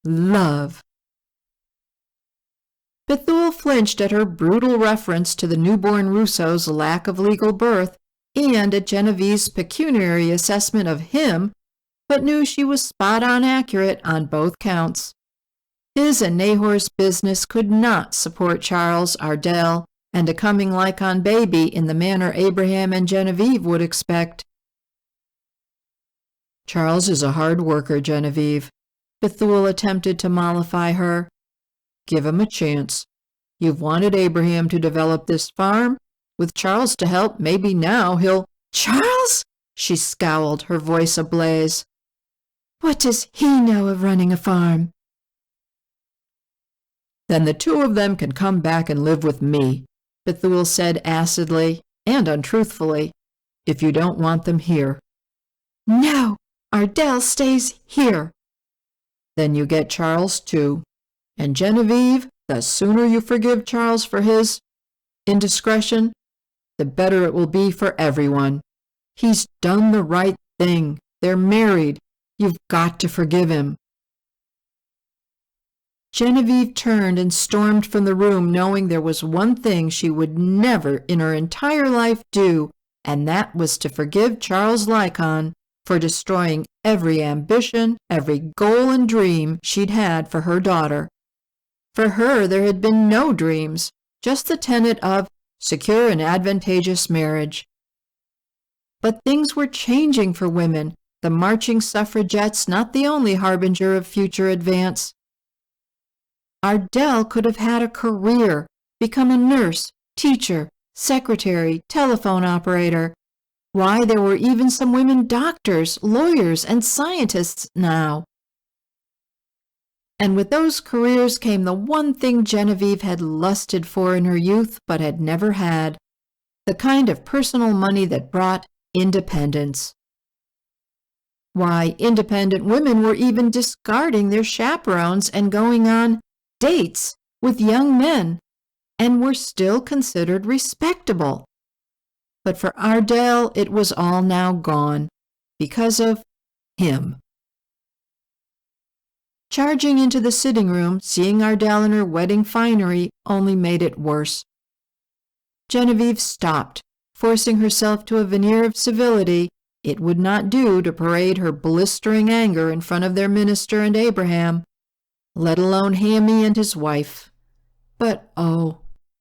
Love." Bethul flinched at her brutal reference to the newborn Rousseau's lack of legal birth and at Genevieve's pecuniary assessment of him, but knew she was spot-on accurate on both counts. His and Nahor's business could not support Charles, Ardell, and a coming Lycon baby in the manner Abraham and Genevieve would expect. Charles is a hard worker, Genevieve. Bethuel attempted to mollify her. Give him a chance. You've wanted Abraham to develop this farm. With Charles to help, maybe now he'll— Charles? She scowled, her voice ablaze. What does he know of running a farm? Then the two of them can come back and live with me, Bethuel said acidly and untruthfully, if you don't want them here. No, Ardell stays here. Then you get Charles too. And Genevieve, the sooner you forgive Charles for his indiscretion, the better it will be for everyone. He's done the right thing. They're married. You've got to forgive him. Genevieve turned and stormed from the room, knowing there was one thing she would never in her entire life do, and that was to forgive Charles Lycon for destroying every ambition, every goal and dream she'd had for her daughter. For her, there had been no dreams, just the tenet of secure and advantageous marriage. But things were changing for women, the marching suffragettes not the only harbinger of future advance. Ardell could have had a career, become a nurse, teacher, secretary, telephone operator. Why, there were even some women doctors, lawyers, and scientists now. And with those careers came the one thing Genevieve had lusted for in her youth but had never had, the kind of personal money that brought independence. Why, independent women were even discarding their chaperones and going on dates with young men, and were still considered respectable. But for Ardell, it was all now gone, because of him. Charging into the sitting room, seeing Ardell in her wedding finery only made it worse. Genevieve stopped, forcing herself to a veneer of civility. It would not do to parade her blistering anger in front of their minister and Abraham, let alone Hammy and his wife. But oh,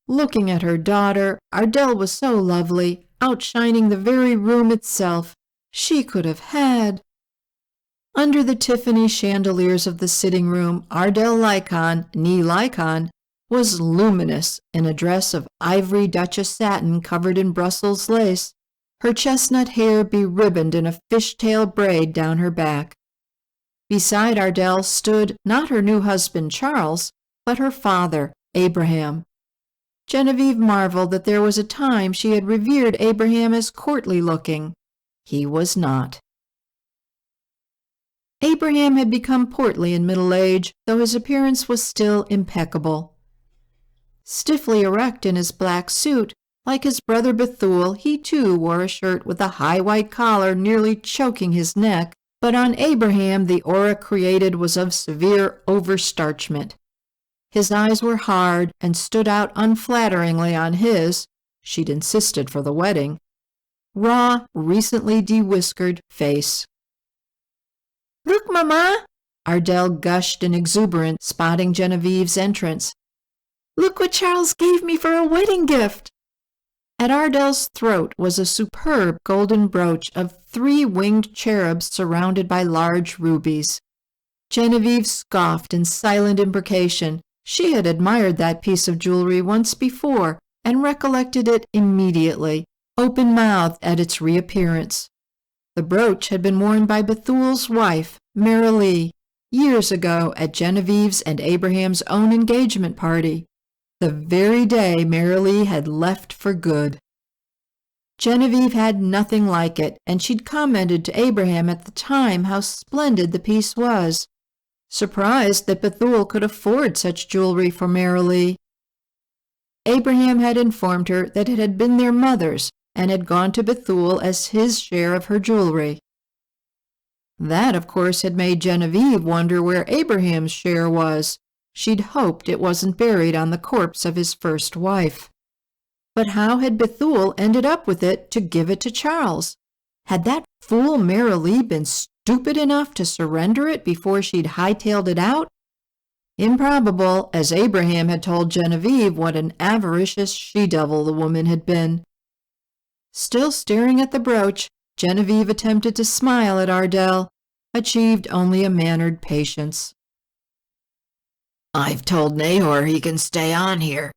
looking at her daughter, Ardell was so lovely, outshining the very room itself. She could have had. Under the Tiffany chandeliers of the sitting room, Ardell Lycon, nee Lycon, was luminous in a dress of ivory Duchess satin covered in Brussels lace, her chestnut hair beribboned in a fishtail braid down her back. Beside Ardell stood not her new husband Charles, but her father, Abraham. Genevieve marveled that there was a time she had revered Abraham as courtly-looking. He was not. Abraham had become portly in middle age, though his appearance was still impeccable. Stiffly erect in his black suit, like his brother Bethuel, he too wore a shirt with a high white collar nearly choking his neck, but on Abraham the aura created was of severe overstarchment. His eyes were hard and stood out unflatteringly on his, she'd insisted for the wedding, raw, recently de-whiskered face. "Look, Mama!" Ardell gushed in exuberance, spotting Genevieve's entrance. "Look what Charles gave me for a wedding gift!" At Ardell's throat was a superb golden brooch of 3 winged cherubs surrounded by large rubies. Genevieve scoffed in silent imprecation. She had admired that piece of jewelry once before and recollected it immediately, open-mouthed at its reappearance. The brooch had been worn by Bethuel's wife, Marilee, years ago at Genevieve's and Abraham's own engagement party, the very day Marilee had left for good. Genevieve had nothing like it, and she'd commented to Abraham at the time how splendid the piece was, surprised that Bethuel could afford such jewelry for Marilee. Abraham had informed her that it had been their mother's and had gone to Bethuel as his share of her jewelry. That, of course, had made Genevieve wonder where Abraham's share was. She'd hoped it wasn't buried on the corpse of his first wife. But how had Bethuel ended up with it to give it to Charles? Had that fool Marilee been stupid enough to surrender it before she'd hightailed it out? Improbable, as Abraham had told Genevieve what an avaricious she-devil the woman had been. Still staring at the brooch, Genevieve attempted to smile at Ardell, achieved only a mannered patience. I've told Nahor he can stay on here.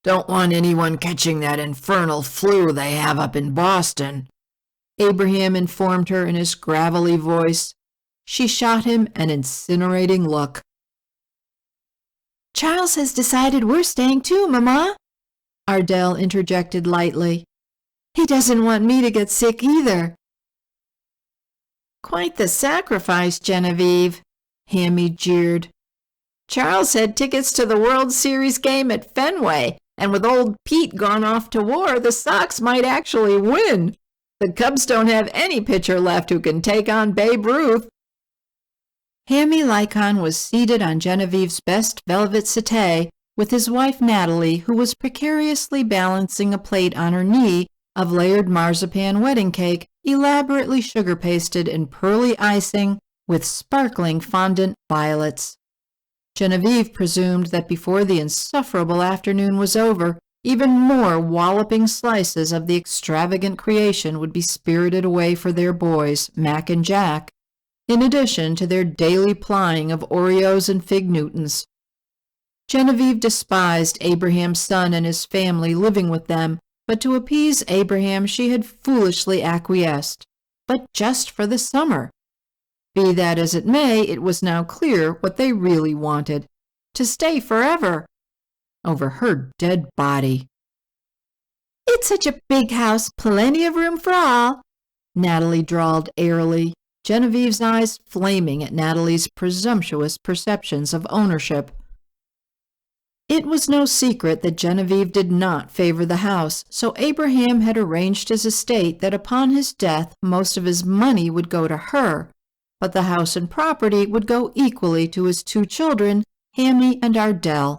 Don't want anyone catching that infernal flu they have up in Boston, Abraham informed her in his gravelly voice. She shot him an incinerating look. Charles has decided we're staying too, Mama, Ardell interjected lightly. He doesn't want me to get sick either. Quite the sacrifice, Genevieve, Hammy jeered. Charles had tickets to the World Series game at Fenway, and with old Pete gone off to war, the Sox might actually win. The Cubs don't have any pitcher left who can take on Babe Ruth. Hammy Lycon was seated on Genevieve's best velvet settee with his wife Natalie, who was precariously balancing a plate on her knee of layered marzipan wedding cake, elaborately sugar-pasted in pearly icing with sparkling fondant violets. Genevieve presumed that before the insufferable afternoon was over, even more walloping slices of the extravagant creation would be spirited away for their boys, Mac and Jack, in addition to their daily plying of Oreos and Fig Newtons. Genevieve despised Abraham's son and his family living with them, but to appease Abraham she had foolishly acquiesced, but just for the summer. Be that as it may, it was now clear what they really wanted, to stay forever, over her dead body. It's such a big house, plenty of room for all, Natalie drawled airily, Genevieve's eyes flaming at Natalie's presumptuous perceptions of ownership. It was no secret that Genevieve did not favor the house, so Abraham had arranged his estate that upon his death most of his money would go to her, but the house and property would go equally to his two children, Hammy and Ardell.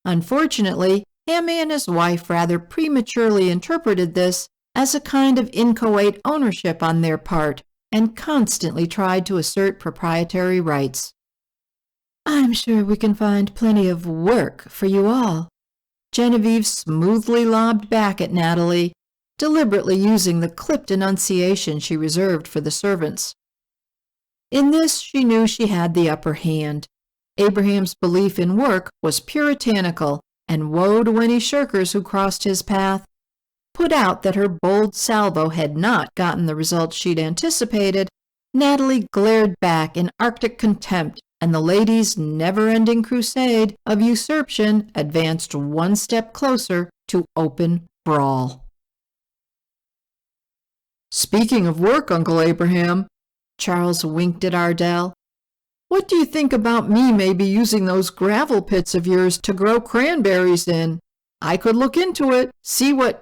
Unfortunately, Hammy and his wife rather prematurely interpreted this as a kind of inchoate ownership on their part, and constantly tried to assert proprietary rights. I'm sure we can find plenty of work for you all, Genevieve smoothly lobbed back at Natalie, deliberately using the clipped enunciation she reserved for the servants. In this she knew she had the upper hand. Abraham's belief in work was puritanical, and woe to any shirkers who crossed his path. Put out that her bold salvo had not gotten the results she'd anticipated, Natalie glared back in arctic contempt, and the ladies' never-ending crusade of usurpation advanced one step closer to open brawl. Speaking of work, Uncle Abraham, Charles winked at Ardell. What do you think about me maybe using those gravel pits of yours to grow cranberries in? I could look into it, see what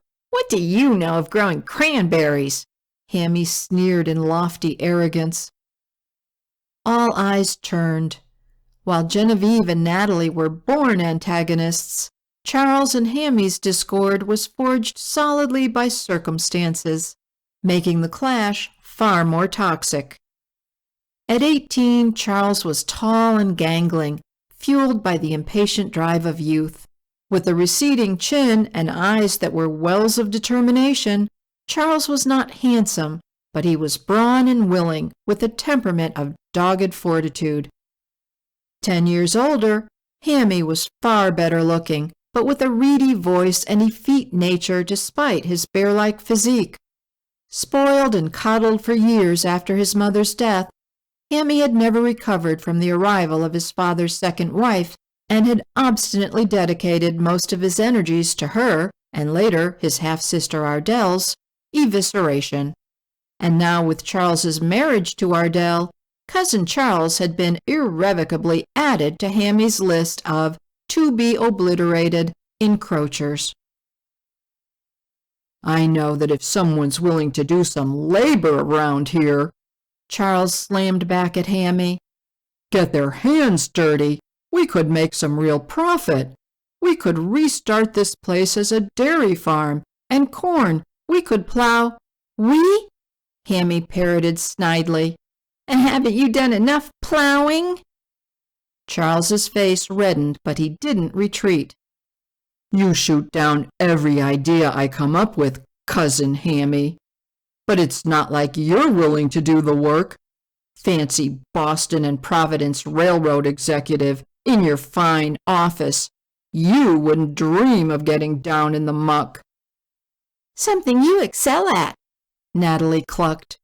do you know of growing cranberries? Hammy sneered in lofty arrogance. All eyes turned. While Genevieve and Natalie were born antagonists, Charles and Hammy's discord was forged solidly by circumstances, making the clash far more toxic. At 18, Charles was tall and gangling, fueled by the impatient drive of youth. With a receding chin and eyes that were wells of determination, Charles was not handsome, but he was brawn and willing, with a temperament of dogged fortitude. 10 years older, Hammy was far better looking, but with a reedy voice and effete nature despite his bear-like physique. Spoiled and coddled for years after his mother's death, Hammy had never recovered from the arrival of his father's second wife, and had obstinately dedicated most of his energies to her, and later his half-sister Ardell's, evisceration. And now with Charles's marriage to Ardell, Cousin Charles had been irrevocably added to Hammy's list of to-be-obliterated encroachers. I know that if someone's willing to do some labor around here, Charles slammed back at Hammy, get their hands dirty, we could make some real profit. We could restart this place as a dairy farm, and corn, we could plow. We? Hammy parroted snidely. And haven't you done enough plowing? Charles's face reddened, but he didn't retreat. You shoot down every idea I come up with, Cousin Hammy. But it's not like you're willing to do the work. Fancy Boston and Providence Railroad executive in your fine office. You wouldn't dream of getting down in the muck. Something you excel at, Natalie clucked.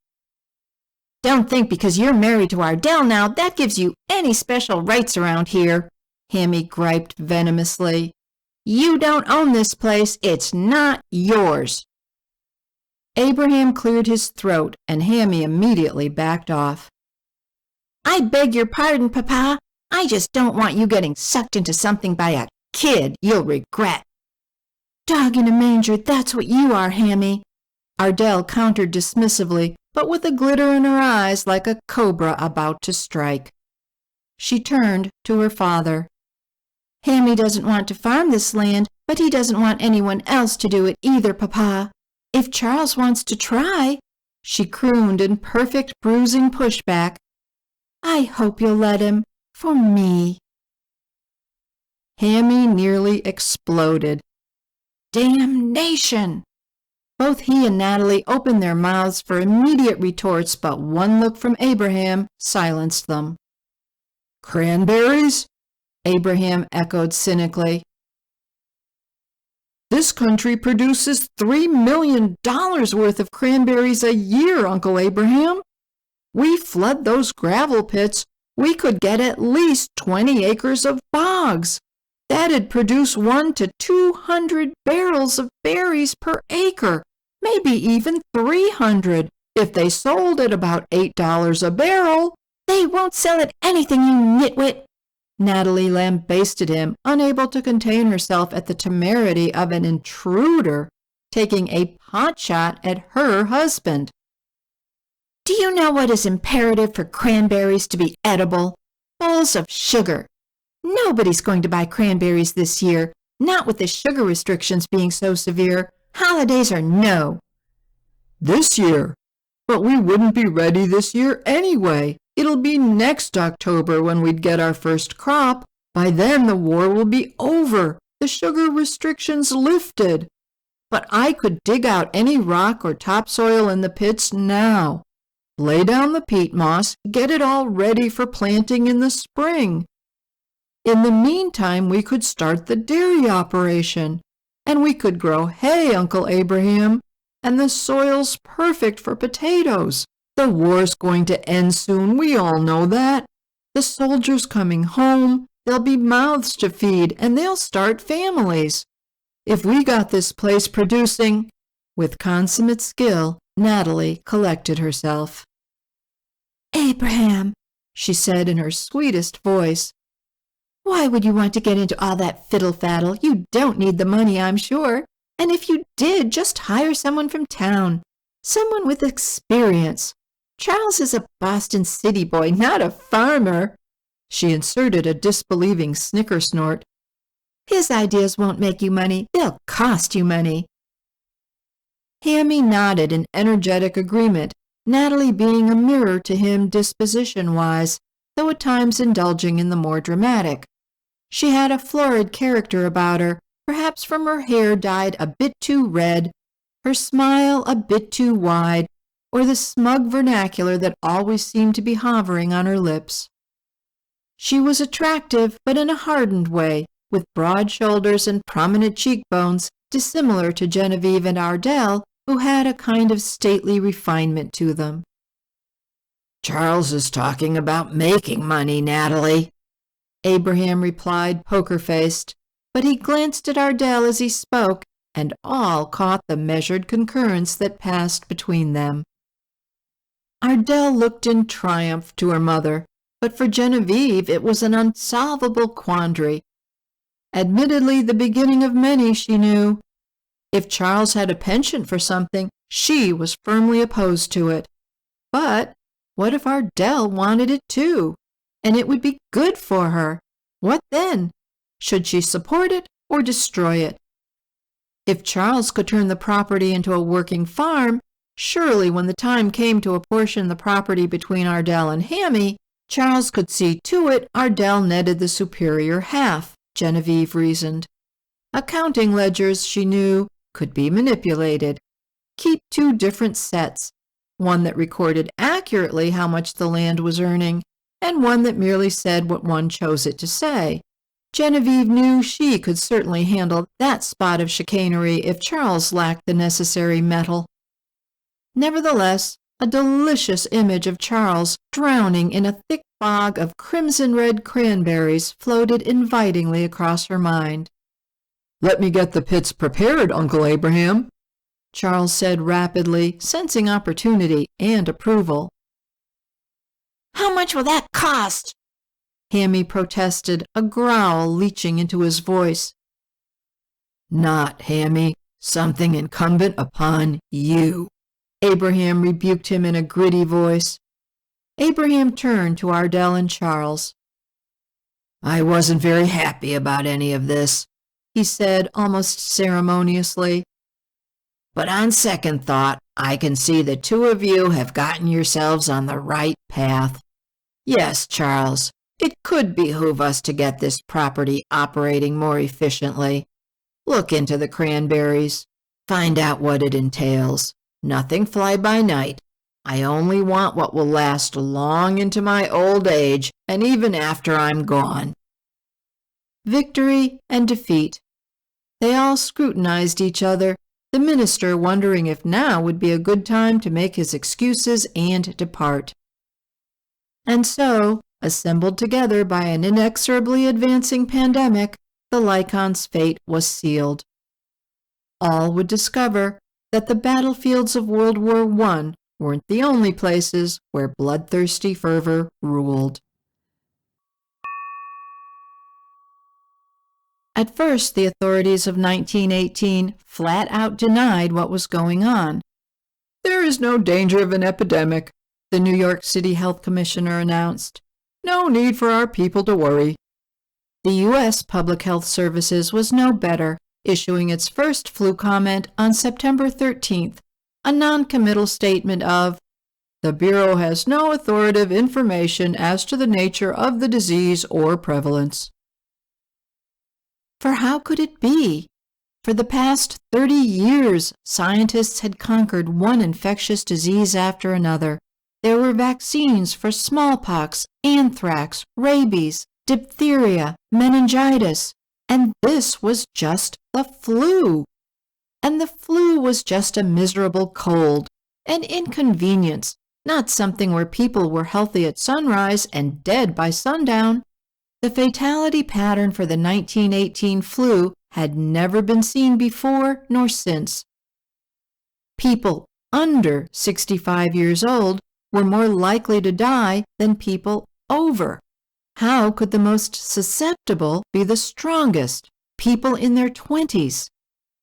Don't think because you're married to Ardell now that gives you any special rights around here, Hammy griped venomously. You don't own this place. It's not yours. Abraham cleared his throat, and Hammy immediately backed off. I beg your pardon, Papa. I just don't want you getting sucked into something by a kid you'll regret. Dog in a manger, that's what you are, Hammy. Ardell countered dismissively, but with a glitter in her eyes like a cobra about to strike. She turned to her father. Hammy doesn't want to farm this land, but he doesn't want anyone else to do it either, Papa. If Charles wants to try, she crooned in perfect bruising pushback, I hope you'll let him, for me. Hammy nearly exploded. Damnation! Both he and Natalie opened their mouths for immediate retorts, but one look from Abraham silenced them. Cranberries? Abraham echoed cynically. This country produces $3 million worth of cranberries a year, Uncle Abraham. We flood those gravel pits, we could get at least 20 acres of bogs. That'd produce 100 to 200 barrels of berries per acre, maybe even 300, if they sold at about $8 a barrel. They won't sell at anything, you nitwit. Natalie lambasted him, unable to contain herself at the temerity of an intruder taking a potshot at her husband. Do you know what is imperative for cranberries to be edible? Bowls of sugar. Nobody's going to buy cranberries this year, not with the sugar restrictions being so severe. Holidays or no. This year? But we wouldn't be ready this year anyway. It'll be next October when we'd get our first crop. By then the war will be over, the sugar restrictions lifted. But I could dig out any rock or topsoil in the pits now. Lay down the peat moss, get it all ready for planting in the spring. In the meantime, we could start the dairy operation, and we could grow hay, Uncle Abraham, and the soil's perfect for potatoes. The war's going to end soon, we all know that. The soldiers coming home, there'll be mouths to feed, and they'll start families. If we got this place producing, with consummate skill, Natalie collected herself. Abraham, she said in her sweetest voice, why would you want to get into all that fiddle-faddle? You don't need the money, I'm sure. And if you did, just hire someone from town, someone with experience. Charles is a Boston city boy, not a farmer. She inserted a disbelieving snicker snort. His ideas won't make you money, they'll cost you money. Hammy nodded in energetic agreement, Natalie being a mirror to him disposition-wise, though at times indulging in the more dramatic. She had a florid character about her, perhaps from her hair dyed a bit too red, her smile a bit too wide, or the smug vernacular that always seemed to be hovering on her lips. She was attractive, but in a hardened way, with broad shoulders and prominent cheekbones, dissimilar to Genevieve and Ardell, who had a kind of stately refinement to them. Charles is talking about making money, Natalie, Abraham replied, poker-faced, but he glanced at Ardell as he spoke, and all caught the measured concurrence that passed between them. Ardell looked in triumph to her mother, but for Genevieve it was an unsolvable quandary. Admittedly the beginning of many, she knew. If Charles had a penchant for something, she was firmly opposed to it. But what if Ardell wanted it too? And it would be good for her. What then? Should she support it or destroy it? If Charles could turn the property into a working farm, surely when the time came to apportion the property between Ardell and Hammy, Charles could see to it Ardell netted the superior half, Genevieve reasoned. Accounting ledgers, she knew, could be manipulated. Keep two different sets, one that recorded accurately how much the land was earning, and one that merely said what one chose it to say. Genevieve knew she could certainly handle that spot of chicanery if Charles lacked the necessary mettle. Nevertheless, a delicious image of Charles drowning in a thick fog of crimson-red cranberries floated invitingly across her mind. "Let me get the pits prepared, Uncle Abraham," Charles said rapidly, sensing opportunity and approval. "How much will that cost?" Hammy protested, a growl leaching into his voice. "Not, Hammy. Something incumbent upon you," Abraham rebuked him in a gritty voice. Abraham turned to Ardell and Charles. "I wasn't very happy about any of this," he said almost ceremoniously. "But on second thought, I can see the two of you have gotten yourselves on the right path. Yes, Charles, it could behoove us to get this property operating more efficiently. Look into the cranberries. Find out what it entails. Nothing fly-by-night. I only want what will last long into my old age and even after I'm gone." Victory and defeat. They all scrutinized each other, the minister wondering if now would be a good time to make his excuses and depart. And so, assembled together by an inexorably advancing pandemic, the Lycons' fate was sealed. All would discover that the battlefields of World War I weren't the only places where bloodthirsty fervor ruled. At first, the authorities of 1918 flat out denied what was going on. "There is no danger of an epidemic," the New York City Health Commissioner announced. "No need for our people to worry." The U.S. Public Health Services was no better, issuing its first flu comment on September 13th, a non-committal statement of, "The Bureau has no authoritative information as to the nature of the disease or prevalence." For how could it be? For the past 30 years, scientists had conquered one infectious disease after another. There were vaccines for smallpox, anthrax, rabies, diphtheria, meningitis, and this was just the flu. And the flu was just a miserable cold, an inconvenience, not something where people were healthy at sunrise and dead by sundown. The fatality pattern for the 1918 flu had never been seen before nor since. People under 65 years old were more likely to die than people over. How could the most susceptible be the strongest, people in their 20s?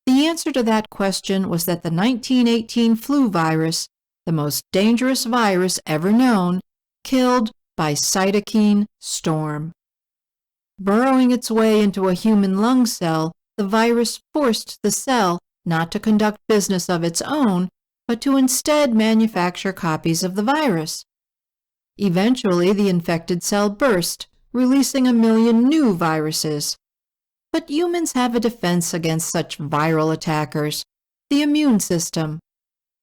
The answer to that question was that the 1918 flu virus, the most dangerous virus ever known, killed by cytokine storm. Burrowing its way into a human lung cell, the virus forced the cell not to conduct business of its own, but to instead manufacture copies of the virus. Eventually, the infected cell burst, releasing 1 million new viruses. But humans have a defense against such viral attackers, the immune system,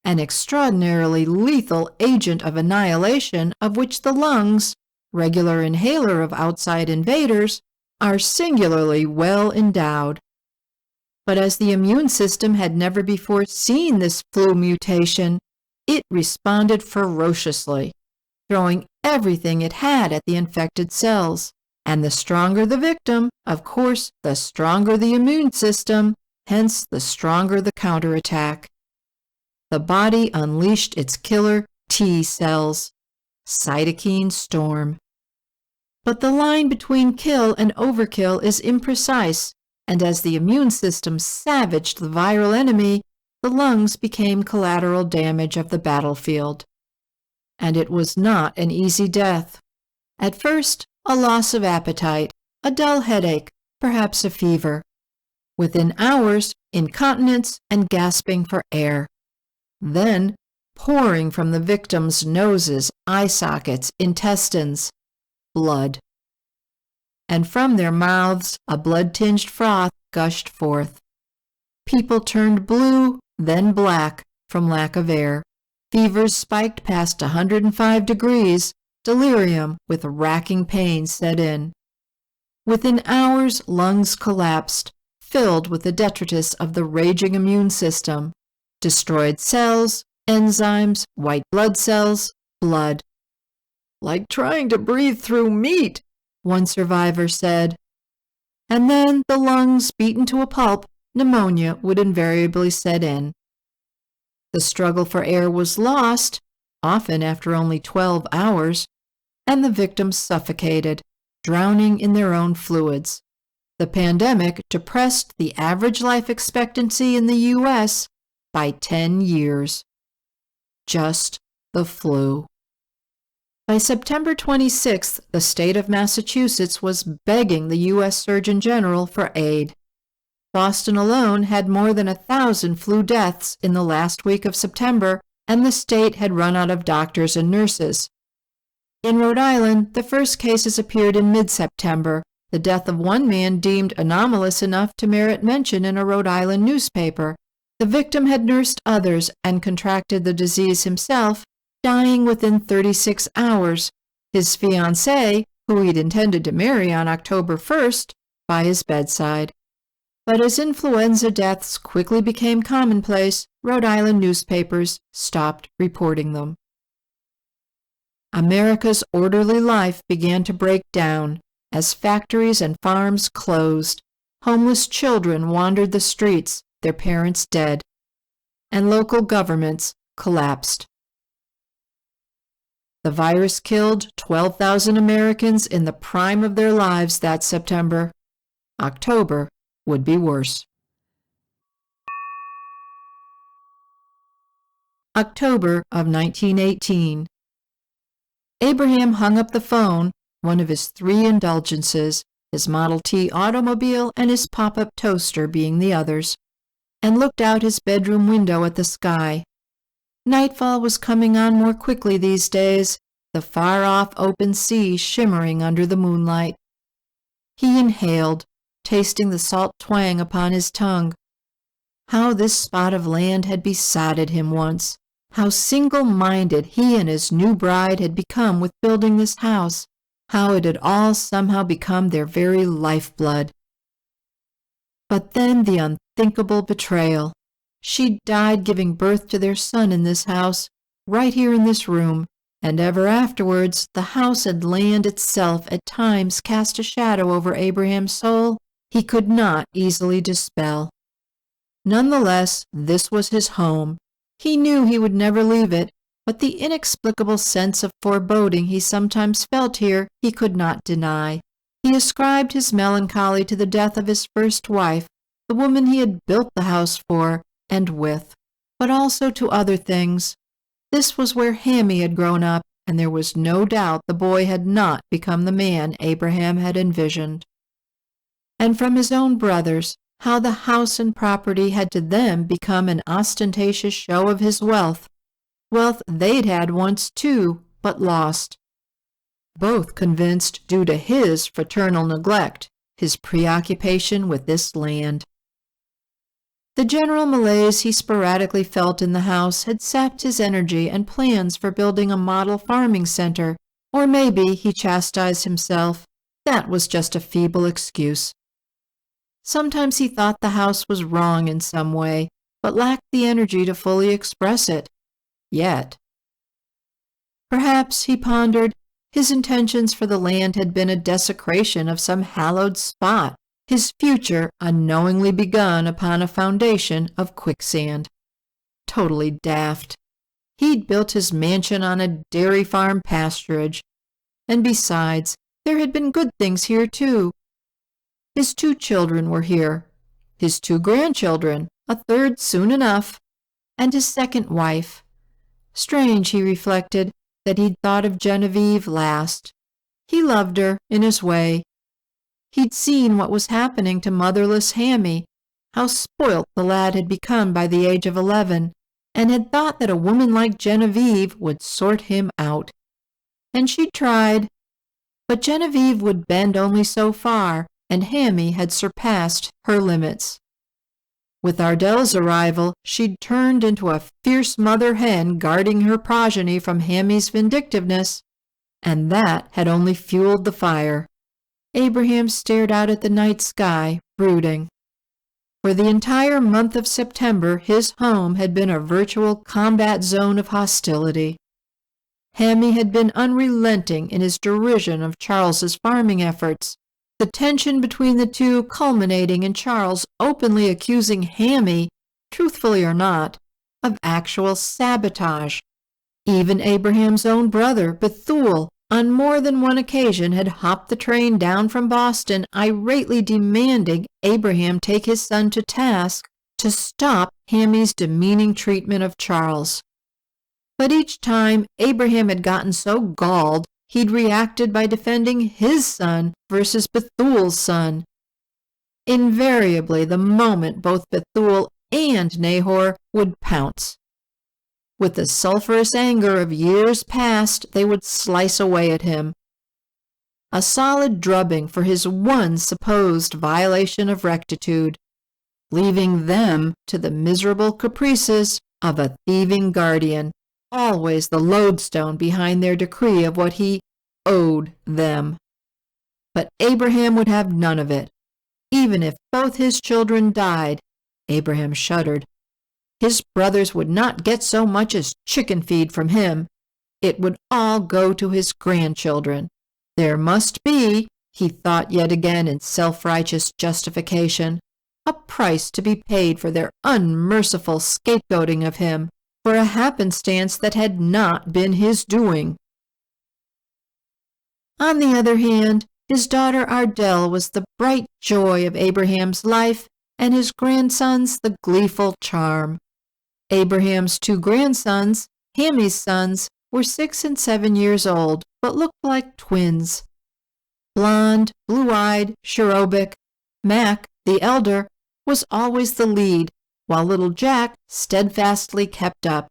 an extraordinarily lethal agent of annihilation of which the lungs, regular inhaler of outside invaders, are singularly well endowed. But as the immune system had never before seen this flu mutation, it responded ferociously, throwing everything it had at the infected cells. And the stronger the victim, of course, the stronger the immune system, hence the stronger the counterattack. The body unleashed its killer T cells, cytokine storm. But the line between kill and overkill is imprecise, and as the immune system savaged the viral enemy, the lungs became collateral damage of the battlefield. And it was not an easy death. At first, a loss of appetite, a dull headache, perhaps a fever. Within hours, incontinence and gasping for air. Then, pouring from the victim's noses, eye sockets, intestines, blood. And from their mouths a blood-tinged froth gushed forth. People turned blue, then black, from lack of air. Fevers spiked past 105 degrees. Delirium with racking pain set in. Within hours, lungs collapsed, filled with the detritus of the raging immune system. Destroyed cells, enzymes, white blood cells, blood. "Like trying to breathe through meat," one survivor said. And then, the lungs beaten to a pulp, pneumonia would invariably set in. The struggle for air was lost, often after only 12 hours, and the victims suffocated, drowning in their own fluids. The pandemic depressed the average life expectancy in the U.S. by 10 years. Just the flu. By September 26th, the state of Massachusetts was begging the U.S. Surgeon General for aid. Boston alone had more than 1,000 flu deaths in the last week of September, and the state had run out of doctors and nurses. In Rhode Island, the first cases appeared in mid-September, the death of one man deemed anomalous enough to merit mention in a Rhode Island newspaper. The victim had nursed others and contracted the disease himself, dying within 36 hours, his fiancée, who he'd intended to marry on October 1st, by his bedside. But as influenza deaths quickly became commonplace, Rhode Island newspapers stopped reporting them. America's orderly life began to break down as factories and farms closed, homeless children wandered the streets, their parents dead, and local governments collapsed. The virus killed 12,000 Americans in the prime of their lives that September. October would be worse. October of 1918. Abraham hung up the phone, one of his 3 indulgences, his Model T automobile and his pop-up toaster being the others, and looked out his bedroom window at the sky. Nightfall was coming on more quickly these days, the far-off open sea shimmering under the moonlight. He inhaled, tasting the salt twang upon his tongue. How this spot of land had besotted him once. How single-minded he and his new bride had become with building this house. How it had all somehow become their very lifeblood. But then the unthinkable betrayal. She'd died giving birth to their son in this house, right here in this room, and ever afterwards the house and land itself at times cast a shadow over Abraham's soul he could not easily dispel. Nonetheless, this was his home. He knew he would never leave it, but the inexplicable sense of foreboding he sometimes felt here he could not deny. He ascribed his melancholy to the death of his first wife, the woman he had built the house for and with, but also to other things. This was where Hammy had grown up, and there was no doubt the boy had not become the man Abraham had envisioned. And from his own brothers, how the house and property had to them become an ostentatious show of his wealth they'd had once too, but lost. Both convinced due to his fraternal neglect, his preoccupation with this land. The general malaise he sporadically felt in the house had sapped his energy and plans for building a model farming center, or maybe, he chastised himself, that was just a feeble excuse. Sometimes he thought the house was wrong in some way, but lacked the energy to fully express it. Yet. Perhaps, he pondered, his intentions for the land had been a desecration of some hallowed spot, his future unknowingly begun upon a foundation of quicksand. Totally daft. He'd built his mansion on a dairy farm pasturage. And besides, there had been good things here too. His 2 children were here, his 2 grandchildren, a third soon enough, and his second wife. Strange, he reflected, that he'd thought of Genevieve last. He loved her, in his way. He'd seen what was happening to motherless Hammy, how spoilt the lad had become by the age of 11, and had thought that a woman like Genevieve would sort him out. And she tried. But Genevieve would bend only so far, and Hammy had surpassed her limits. With Ardell's arrival, she'd turned into a fierce mother hen guarding her progeny from Hammy's vindictiveness, and that had only fueled the fire. Abraham stared out at the night sky, brooding. For the entire month of September, his home had been a virtual combat zone of hostility. Hammy had been unrelenting in his derision of Charles's farming efforts, the tension between the two culminating in Charles openly accusing Hammy, truthfully or not, of actual sabotage. Even Abraham's own brother, Bethul, on more than one occasion had hopped the train down from Boston, irately demanding Abraham take his son to task to stop Hammy's demeaning treatment of Charles. But each time Abraham had gotten so galled, he'd reacted by defending his son versus Bethul's son. Invariably, the moment both Bethul and Nahor would pounce. With the sulphurous anger of years past, they would slice away at him. A solid drubbing for his one supposed violation of rectitude, leaving them to the miserable caprices of a thieving guardian, always the lodestone behind their decree of what he owed them. But Abraham would have none of it. Even if both his children died, Abraham shuddered. His brothers would not get so much as chicken feed from him. It would all go to his grandchildren. There must be, he thought yet again in self-righteous justification, a price to be paid for their unmerciful scapegoating of him, for a happenstance that had not been his doing. On the other hand, his daughter Ardell was the bright joy of Abraham's life, and his grandsons the gleeful charm. Abraham's two grandsons, Hammy's sons, were 6 and 7 years old, but looked like twins. Blonde, blue-eyed, cherubic, Mac, the elder, was always the lead, while little Jack steadfastly kept up.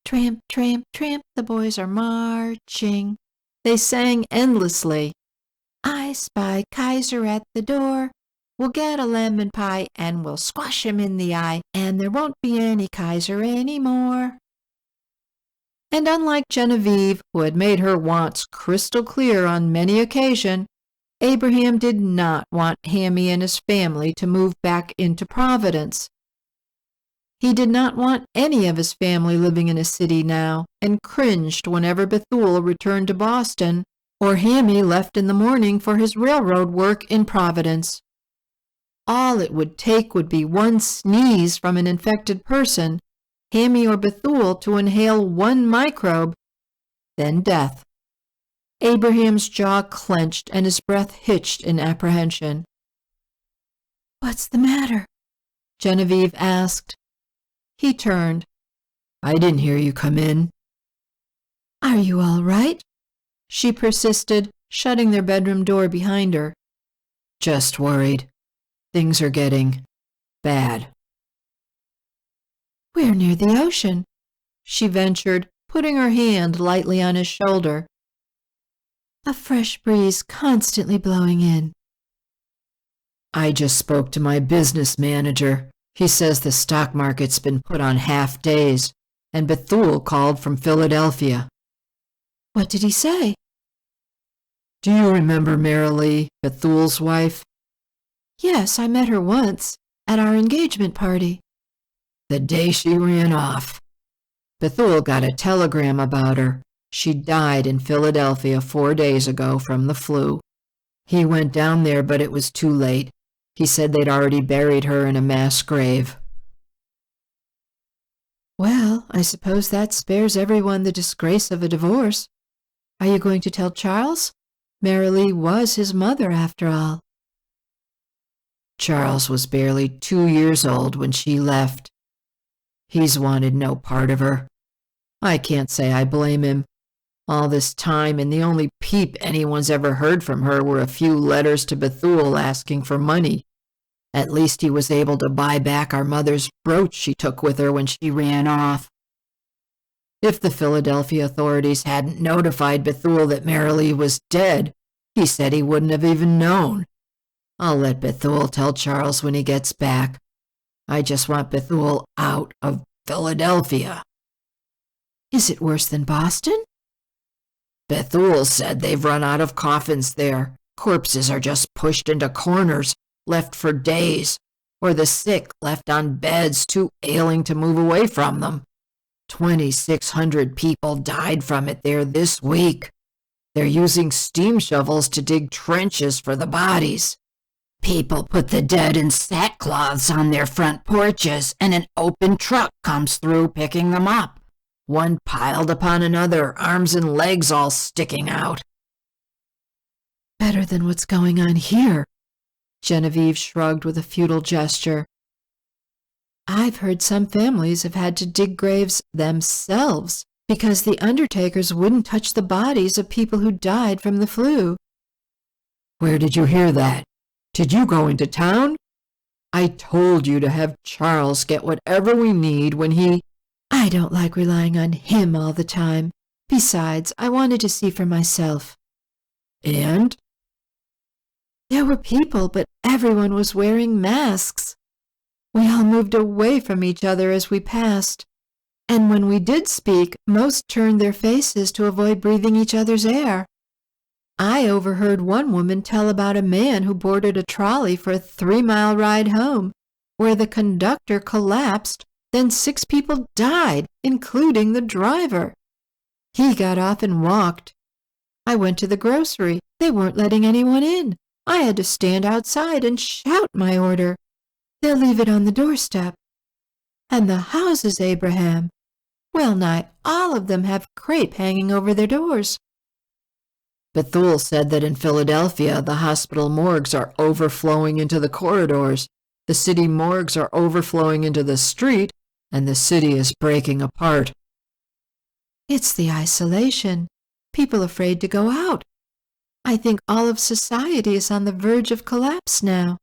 Tramp, tramp, tramp, the boys are marching. They sang endlessly. I spy Kaiser at the door. We'll get a lemon pie and we'll squash him in the eye, and there won't be any Kaiser anymore. And unlike Genevieve, who had made her wants crystal clear on many occasions, Abraham did not want Hammy and his family to move back into Providence. He did not want any of his family living in a city now, and cringed whenever Bethul returned to Boston, or Hammy left in the morning for his railroad work in Providence. All it would take would be one sneeze from an infected person, Hammy or Bethul to inhale one microbe, then death. Abraham's jaw clenched and his breath hitched in apprehension. "What's the matter?" Genevieve asked. He turned. "I didn't hear you come in." "Are you all right?" she persisted, shutting their bedroom door behind her. "Just worried. Things are getting bad." "We're near the ocean," she ventured, putting her hand lightly on his shoulder. "A fresh breeze constantly blowing in." "I just spoke to my business manager. He says the stock market's been put on half days, and Bethul called from Philadelphia." "What did he say?" "Do you remember Marilee, Bethul's wife?" "Yes, I met her once, at our engagement party." "The day she ran off. Bethul got a telegram about her. She died in Philadelphia 4 days ago from the flu. He went down there, but it was too late. He said they'd already buried her in a mass grave." "Well, I suppose that spares everyone the disgrace of a divorce. Are you going to tell Charles? Marilee was his mother, after all." "Charles was barely 2 years old when she left. He's wanted no part of her. I can't say I blame him. All this time, and the only peep anyone's ever heard from her were a few letters to Bethul asking for money. At least he was able to buy back our mother's brooch she took with her when she ran off." If the Philadelphia authorities hadn't notified Bethule that Marilee was dead, he said he wouldn't have even known. I'll let Bethule tell Charles when he gets back. I just want Bethule out of Philadelphia." "Is it worse than Boston?" "Bethule said they've run out of coffins there. Corpses are just pushed into corners, left for days, or the sick left on beds too ailing to move away from them. 2,600 people died from it there this week. They're using steam shovels to dig trenches for the bodies. People put the dead in sackcloths on their front porches, and an open truck comes through picking them up. One piled upon another, arms and legs all sticking out." "Better than what's going on here." Genevieve shrugged with a futile gesture. "I've heard some families have had to dig graves themselves because the undertakers wouldn't touch the bodies of people who died from the flu." "Where did you hear that? Did you go into town? I told you to have Charles get whatever we need when he—" "I don't like relying on him all the time. Besides, I wanted to see for myself." "And?" "There were people, but everyone was wearing masks. We all moved away from each other as we passed, and when we did speak, most turned their faces to avoid breathing each other's air. I overheard one woman tell about a man who boarded a trolley for a 3-mile ride home, where the conductor collapsed, then 6 people died, including the driver. He got off and walked. I went to the grocery. They weren't letting anyone in. I had to stand outside and shout my order. They'll leave it on the doorstep. And the houses, Abraham, well nigh all of them have crepe hanging over their doors." Bethule said that in Philadelphia, the hospital morgues are overflowing into the corridors, the city morgues are overflowing into the street, and the city is breaking apart. "It's the isolation. People afraid to go out. I think all of society is on the verge of collapse now."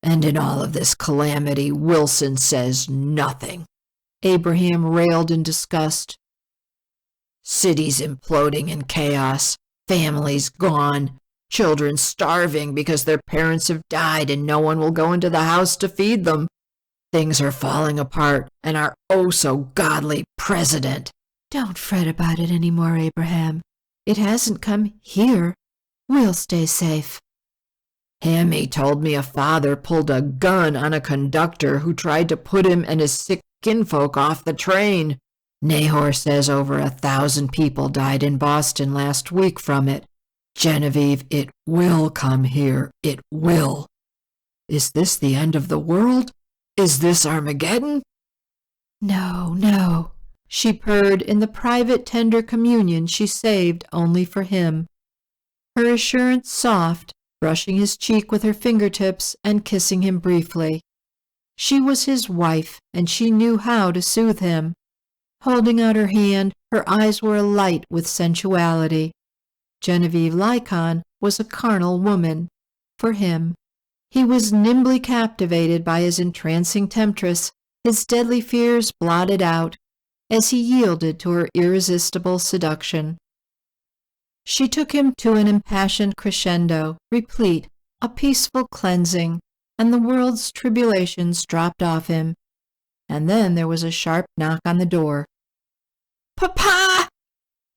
"And in all of this calamity, Wilson says nothing." Abraham railed in disgust. "Cities imploding in chaos, families gone, children starving because their parents have died and no one will go into the house to feed them. Things are falling apart, and our oh-so-godly president—" "Don't fret about it anymore, Abraham. It hasn't come here. We'll stay safe." "Hammy told me a father pulled a gun on a conductor who tried to put him and his sick kinfolk off the train. Nahor says over 1,000 people died in Boston last week from it. Genevieve, it will come here. It will. Is this the end of the world? Is this Armageddon?" "No, no," she purred in the private tender communion she saved only for him, her assurance soft, brushing his cheek with her fingertips and kissing him briefly. She was his wife, and she knew how to soothe him. Holding out her hand, her eyes were alight with sensuality. Genevieve Lycon was a carnal woman. For him, he was nimbly captivated by his entrancing temptress, his deadly fears blotted out, as he yielded to her irresistible seduction. She took him to an impassioned crescendo, replete, a peaceful cleansing, and the world's tribulations dropped off him. And then there was a sharp knock on the door. "Papa!"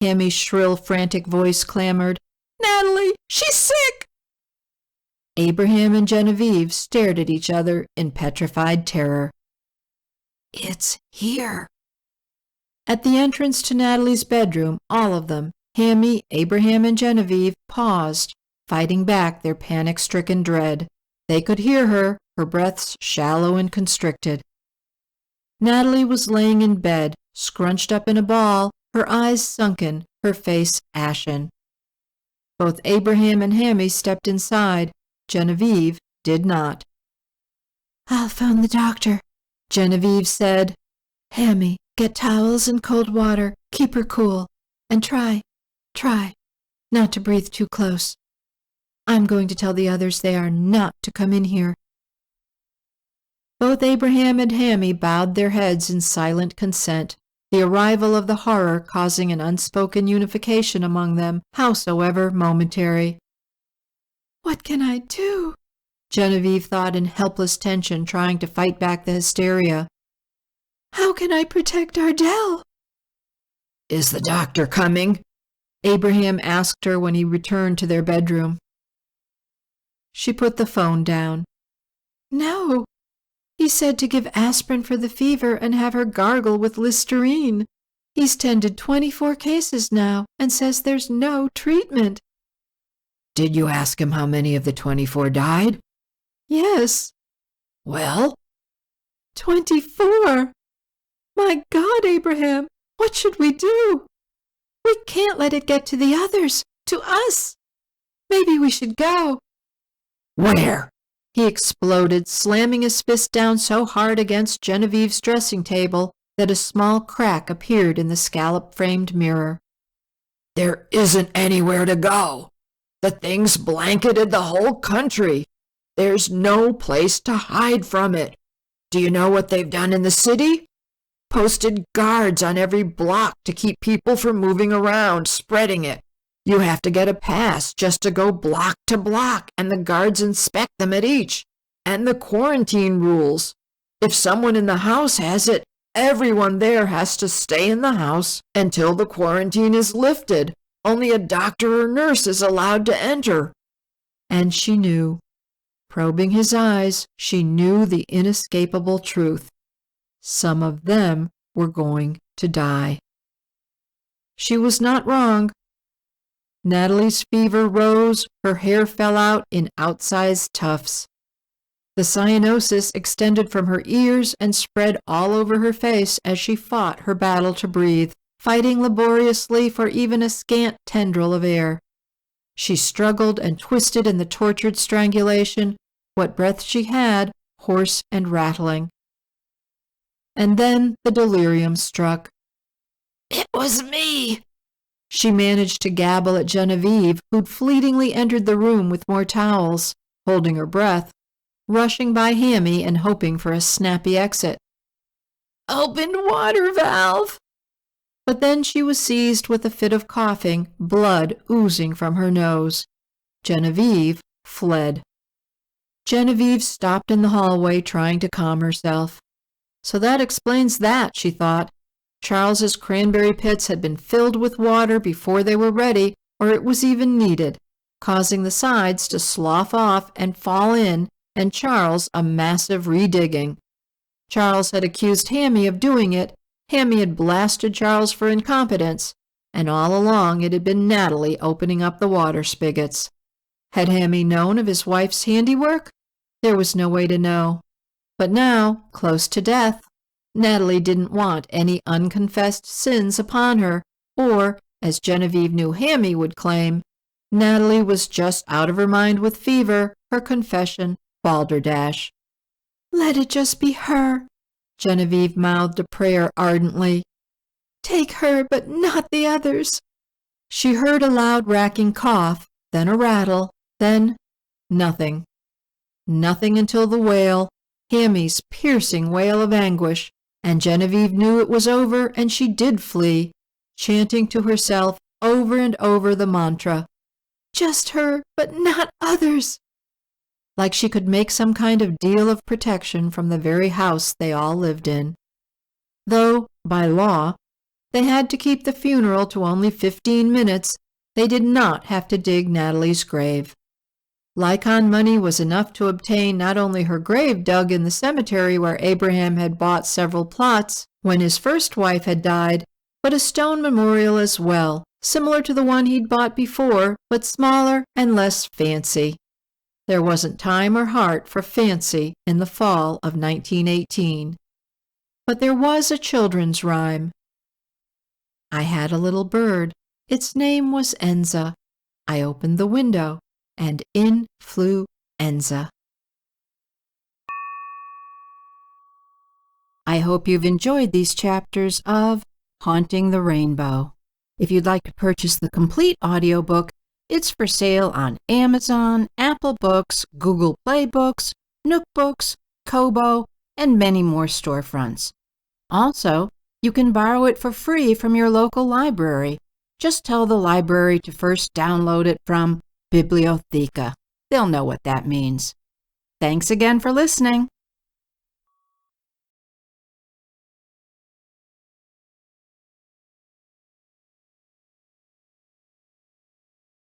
Hammy's shrill, frantic voice clamored. "Natalie, she's sick!" Abraham and Genevieve stared at each other in petrified terror. "It's here." At the entrance to Natalie's bedroom, all of them, Hammy, Abraham, and Genevieve, paused, fighting back their panic-stricken dread. They could hear her, her breaths shallow and constricted. Natalie was laying in bed, scrunched up in a ball, her eyes sunken, her face ashen. Both Abraham and Hammy stepped inside. Genevieve did not. "I'll phone the doctor," Genevieve said. "Hammy, get towels and cold water, keep her cool, and try not to breathe too close. I'm going to tell the others they are not to come in here." Both Abraham and Hammy bowed their heads in silent consent. the arrival of the horror causing an unspoken unification among them, howsoever momentary. "What can I do?" Genevieve thought in helpless tension, trying to fight back the hysteria. "How can I protect Ardell?" "Is the doctor coming?" Abraham asked her when he returned to their bedroom. She put the phone down. "No. He said to give aspirin for the fever and have her gargle with Listerine. He's tended 24 cases now and says there's no treatment." "Did you ask him how many of the 24 died?" "Yes." "Well?" 24. My God, Abraham, what should we do? We can't let it get to the others, to us. Maybe we should go." "Where?" he exploded, slamming his fist down so hard against Genevieve's dressing table that a small crack appeared in the scallop-framed mirror. "There isn't anywhere to go. The thing's blanketed the whole country. There's no place to hide from it. Do you know what they've done in the city? Posted guards on every block to keep people from moving around, spreading it. You have to get a pass just to go block to block, and the guards inspect them at each. And the quarantine rules. If someone in the house has it, everyone there has to stay in the house until the quarantine is lifted. Only a doctor or nurse is allowed to enter." And she knew. Probing his eyes, she knew the inescapable truth. Some of them were going to die. She was not wrong. Natalie's fever rose, her hair fell out in outsized tufts. The cyanosis extended from her ears and spread all over her face as she fought her battle to breathe, fighting laboriously for even a scant tendril of air. She struggled and twisted in the tortured strangulation, what breath she had, hoarse and rattling. And then the delirium struck. "It was me," she managed to gabble at Genevieve, who'd fleetingly entered the room with more towels, holding her breath, rushing by Hammy and hoping for a snappy exit. "Opened water valve." But then she was seized with a fit of coughing, blood oozing from her nose. Genevieve fled. Genevieve stopped in the hallway, trying to calm herself. So that explains that, she thought. Charles's cranberry pits had been filled with water before they were ready, or it was even needed, causing the sides to slough off and fall in, and Charles a massive redigging. Charles had accused Hammy of doing it. Hammy had blasted Charles for incompetence, and all along it had been Natalie opening up the water spigots. Had Hammy known of his wife's handiwork? There was no way to know. But now, close to death, Natalie didn't want any unconfessed sins upon her, or, as Genevieve knew Hammy would claim, Natalie was just out of her mind with fever, her confession, balderdash. "Let it just be her," Genevieve mouthed a prayer ardently. "Take her, but not the others." She heard a loud racking cough, then a rattle, then nothing. Nothing until the wail, Hammy's piercing wail of anguish, and Genevieve knew it was over, and she did flee, chanting to herself over and over the mantra, "Just her, but not others," like she could make some kind of deal of protection from the very house they all lived in. Though, by law, they had to keep the funeral to only 15 minutes, they did not have to dig Natalie's grave. Lycon money was enough to obtain not only her grave dug in the cemetery where Abraham had bought several plots when his first wife had died, but a stone memorial as well, similar to the one he'd bought before, but smaller and less fancy. There wasn't time or heart for fancy in the fall of 1918. But there was a children's rhyme. I had a little bird. Its name was Enza. I opened the window, and in flew Enza. I hope you've enjoyed these chapters of Haunting the Rainbow. If you'd like to purchase the complete audiobook, it's for sale on Amazon, Apple Books, Google Play Books, Nook Books, Kobo, and many more storefronts. Also, You can borrow it for free from your local library. Just tell the library to first download it from Bibliotheca. They'll know what that means. Thanks again for listening.